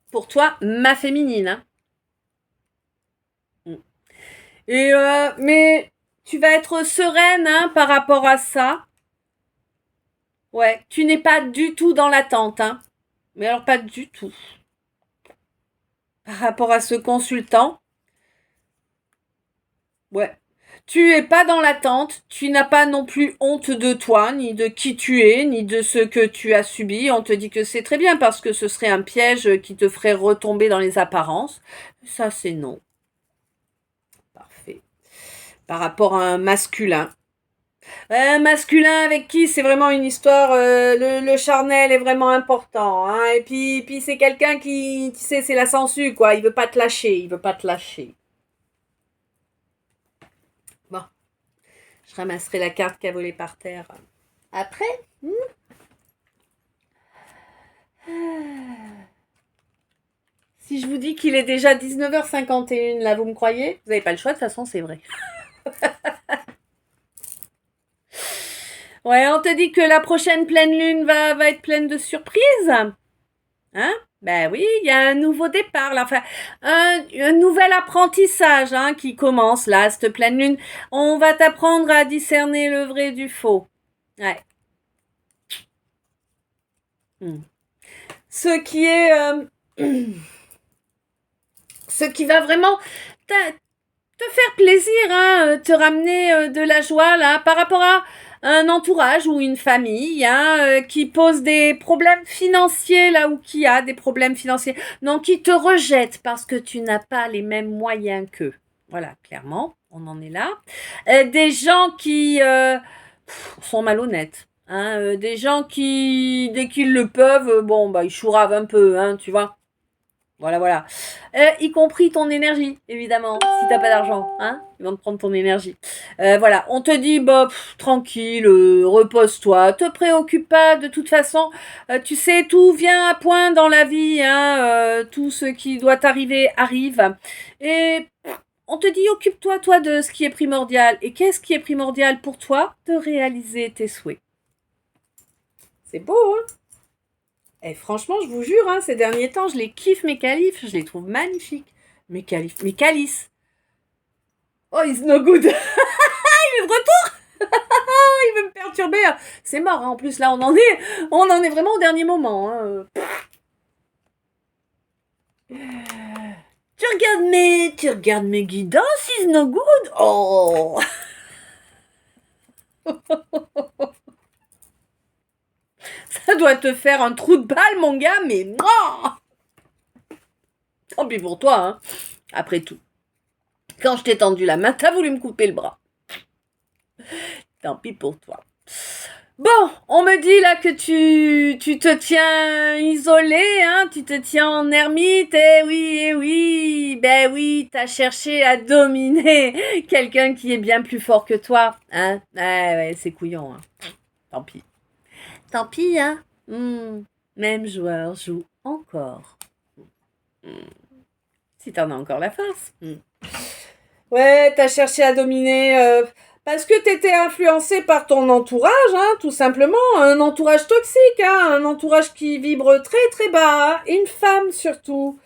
Pour toi, ma féminine. Hein. Et mais tu vas être sereine hein, par rapport à ça. Ouais, tu n'es pas du tout dans l'attente. Hein. Mais alors pas du tout. Par rapport à ce consultant. Ouais. Tu es pas dans l'attente, tu n'as pas non plus honte de toi, ni de qui tu es, ni de ce que tu as subi. On te dit que c'est très bien parce que ce serait un piège qui te ferait retomber dans les apparences. Ça, c'est non. Parfait. Par rapport à un masculin. Un masculin avec qui c'est vraiment une histoire, le charnel est vraiment important. Hein, et puis c'est quelqu'un qui, tu sais, c'est la sangsue, quoi. Il veut pas te lâcher, il veut pas te lâcher. Bon, je ramasserai la carte qui a volé par terre. Après, si je vous dis qu'il est déjà 19h51, là, vous me croyez? Vous n'avez pas le choix, de toute façon, c'est vrai. Ouais, on te dit que la prochaine pleine lune va être pleine de surprises. Hein? Ben oui, il y a un nouveau départ, là. Enfin, un nouvel apprentissage hein, qui commence là, cette pleine lune. On va t'apprendre à discerner le vrai du faux. Ouais. Ce qui est... ce qui va vraiment te faire plaisir, hein, te ramener de la joie là, par rapport à un entourage ou une famille hein, qui pose des problèmes financiers là où qui a des problèmes financiers, non qui te rejette parce que tu n'as pas les mêmes moyens qu'eux. Voilà, clairement, on en est là. Des gens qui sont malhonnêtes. Hein, des gens qui, dès qu'ils le peuvent, bon, bah, ils chouravent un peu, hein, tu vois. Voilà, voilà. Y compris ton énergie, évidemment. Si t'as pas d'argent, hein, ils vont te prendre ton énergie. Voilà, on te dit, bah, tranquille, repose-toi, te préoccupe pas. De toute façon, tu sais, tout vient à point dans la vie. Hein, tout ce qui doit t'arriver arrive. Et on te dit, occupe-toi, toi, de ce qui est primordial. Et qu'est-ce qui est primordial pour toi? De réaliser tes souhaits. C'est beau, hein? Et franchement, je vous jure, hein, ces derniers temps, je les kiffe mes qualifs, je les trouve magnifiques. Mes qualifs, mes calices. Oh, it's no good. Il est de retour. Il veut me perturber. C'est mort, hein. En plus là, on en est vraiment au dernier moment. Hein. Tu regardes mes guidances, it's no good. Oh. Ça doit te faire un trou de balle, mon gars, mais non. Tant pis pour toi, hein. Après tout. Quand je t'ai tendu la main, t'as voulu me couper le bras. Tant pis pour toi. Bon, on me dit là que tu te tiens isolé, hein, tu te tiens en ermite, eh oui, ben oui, t'as cherché à dominer quelqu'un qui est bien plus fort que toi, hein, ouais, c'est couillon, hein. Tant pis. Tant pis, hein, même joueur joue encore. Si t'en as encore la face. Ouais, t'as cherché à dominer parce que t'étais influencé par ton entourage, hein, tout simplement. Un entourage toxique, hein, un entourage qui vibre très très bas. Une femme surtout.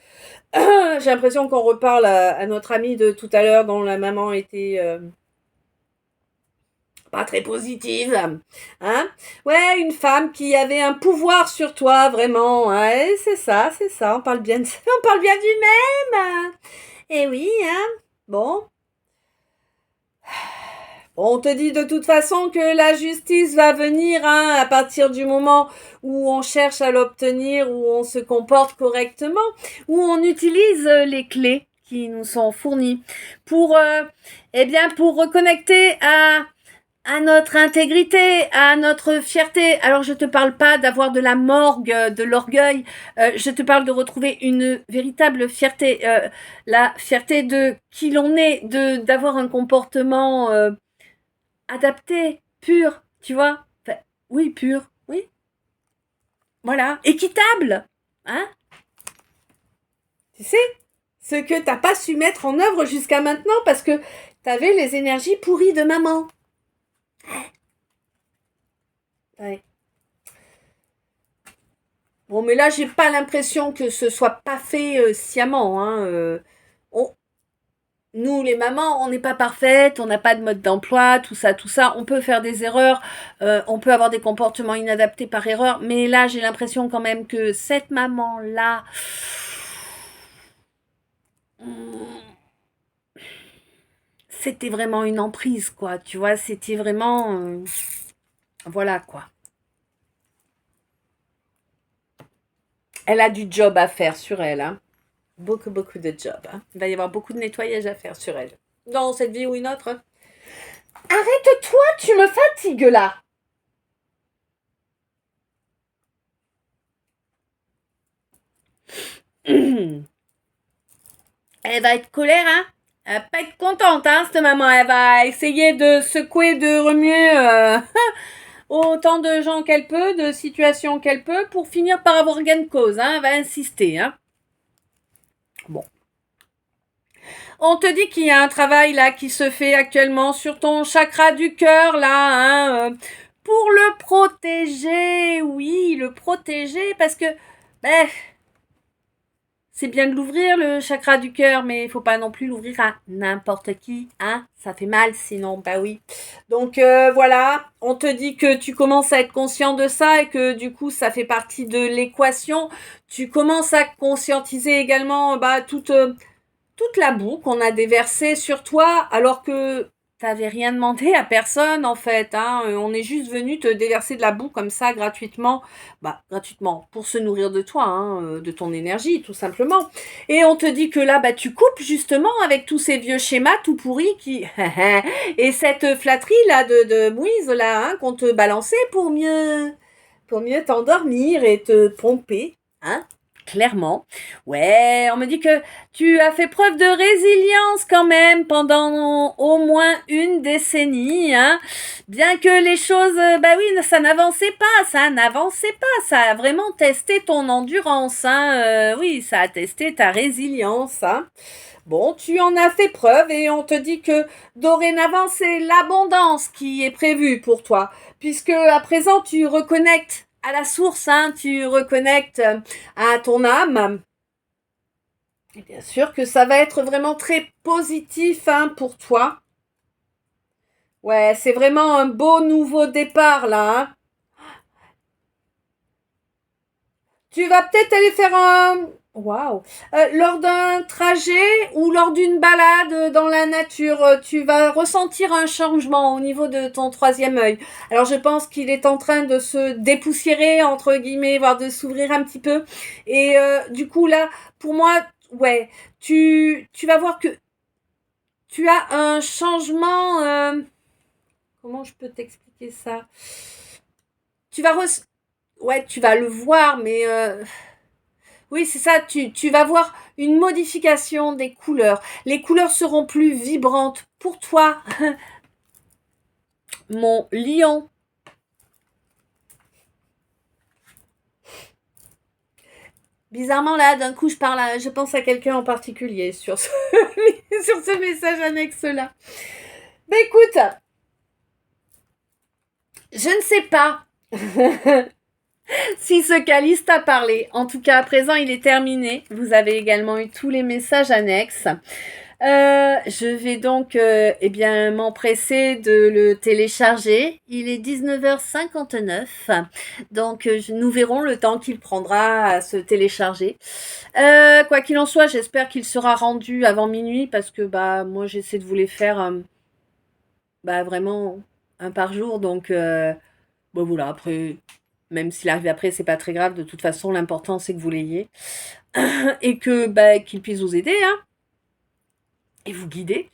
J'ai l'impression qu'on reparle à notre amie de tout à l'heure dont la maman était pas très positive. Hein. Ouais, une femme qui avait un pouvoir sur toi, vraiment. Ouais, c'est ça. On parle bien on parle bien du même. Eh oui, hein. Bon. On te dit de toute façon que la justice va venir hein, à partir du moment où on cherche à l'obtenir, où on se comporte correctement, où on utilise les clés qui nous sont fournies pour, eh bien, pour reconnecter à notre intégrité, à notre fierté. Alors je te parle pas d'avoir de la morgue, de l'orgueil. Je te parle de retrouver une véritable fierté, la fierté de qui l'on est, de d'avoir un comportement adapté, pur, tu vois. Enfin, oui, pur, oui. Voilà, équitable, hein. Tu sais, ce que t'as pas su mettre en œuvre jusqu'à maintenant parce que t'avais les énergies pourries de maman. Ouais. Bon, mais là, j'ai pas l'impression que ce soit pas fait sciemment. Hein, on, nous, les mamans, on n'est pas parfaites, on n'a pas de mode d'emploi, tout ça, tout ça. On peut faire des erreurs, on peut avoir des comportements inadaptés par erreur, mais là, j'ai l'impression quand même que cette maman-là, c'était vraiment une emprise, quoi. Tu vois, c'était vraiment, voilà, quoi. Elle a du job à faire sur elle, hein. Beaucoup, beaucoup de job. Hein. Il va y avoir beaucoup de nettoyage à faire sur elle. Dans cette vie ou une autre. Hein. Arrête-toi, tu me fatigues là. Elle va être colère, hein. Elle va pas être contente, hein, cette maman. Elle va essayer de secouer, de remuer autant de gens qu'elle peut, de situations qu'elle peut, pour finir par avoir gain de cause, hein. Elle va insister, hein. Bon. On te dit qu'il y a un travail là qui se fait actuellement sur ton chakra du cœur là, hein, pour le protéger. Oui, le protéger parce que ben, c'est bien de l'ouvrir le chakra du cœur, mais il faut pas non plus l'ouvrir à n'importe qui, hein. Ça fait mal sinon, bah oui. Donc voilà, on te dit que tu commences à être conscient de ça et que du coup ça fait partie de l'équation. Tu commences à conscientiser également toute la boue qu'on a déversée sur toi alors que t'avais rien demandé à personne en fait. Hein. On est juste venu te déverser de la boue comme ça gratuitement. Bah gratuitement pour se nourrir de toi, hein, de ton énergie tout simplement. Et on te dit que là bah tu coupes justement avec tous ces vieux schémas tout pourris qui et cette flatterie là de mouise là hein, qu'on te balançait pour mieux t'endormir et te pomper. Hein clairement. Ouais, on me dit que tu as fait preuve de résilience quand même pendant au moins une décennie, hein. Bien que les choses, bah oui, ça n'avançait pas, ça a vraiment testé ton endurance, hein. Oui, ça a testé ta résilience, hein. Bon, tu en as fait preuve et on te dit que dorénavant c'est l'abondance qui est prévue pour toi, puisque à présent tu reconnectes à la source, hein, tu reconnectes à ton âme. Et bien sûr que ça va être vraiment très positif hein, pour toi. Ouais, c'est vraiment un beau nouveau départ là. Hein. Tu vas peut-être aller faire un... Waouh! Lors d'un trajet ou lors d'une balade dans la nature, tu vas ressentir un changement au niveau de ton troisième œil. Alors je pense qu'il est en train de se dépoussiérer, entre guillemets, voire de s'ouvrir un petit peu. Et du coup là, pour moi, ouais, tu vas voir que tu as un changement. Comment je peux t'expliquer ça? Tu vas ouais, tu vas le voir, mais oui, c'est ça. Tu vas voir une modification des couleurs. Les couleurs seront plus vibrantes pour toi, mon lion. Bizarrement, là, d'un coup, je pense à quelqu'un en particulier sur ce, sur ce message annexe-là. Ben écoute, je ne sais pas si ce calice t'a parlé. En tout cas, à présent, il est terminé. Vous avez également eu tous les messages annexes. Je vais donc eh bien m'empresser de le télécharger. Il est 19h59, donc nous verrons le temps qu'il prendra à se télécharger. Quoi qu'il en soit, j'espère qu'il sera rendu avant minuit parce que bah moi j'essaie de vous les faire bah vraiment un par jour, donc bon voilà, après même s'il arrive après c'est pas très grave, de toute façon l'important c'est que vous l'ayez et que bah qu'il puisse vous aider hein et vous guider.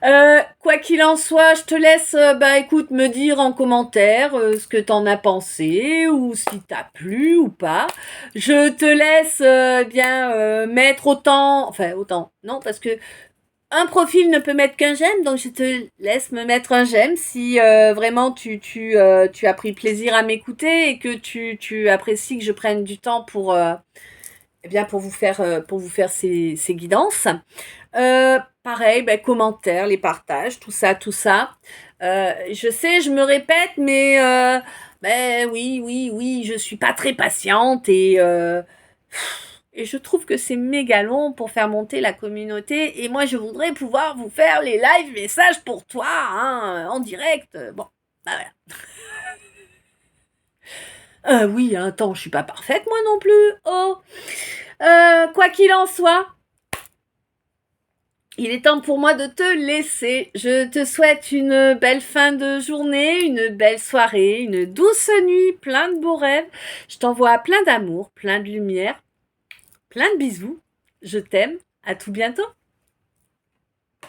Quoi qu'il en soit, je te laisse, bah écoute, me dire en commentaire ce que t'en as pensé ou si t'as plu ou pas. Je te laisse bien mettre autant, non, parce que un profil ne peut mettre qu'un j'aime, donc je te laisse me mettre un j'aime si vraiment tu as pris plaisir à m'écouter et que tu apprécies que je prenne du temps pour eh bien pour vous faire ces guidances. Pareil, ben, commentaires, les partages, tout ça, tout ça. Je sais, je me répète, mais ben oui, je suis pas très patiente et je trouve que c'est méga long pour faire monter la communauté. Et moi, je voudrais pouvoir vous faire les live messages pour toi, hein, en direct. Bon, bah voilà. Oui, attends, je suis pas parfaite moi non plus. Oh, quoi qu'il en soit. Il est temps pour moi de te laisser. Je te souhaite une belle fin de journée, une belle soirée, une douce nuit, plein de beaux rêves. Je t'envoie plein d'amour, plein de lumière, plein de bisous. Je t'aime. À tout bientôt.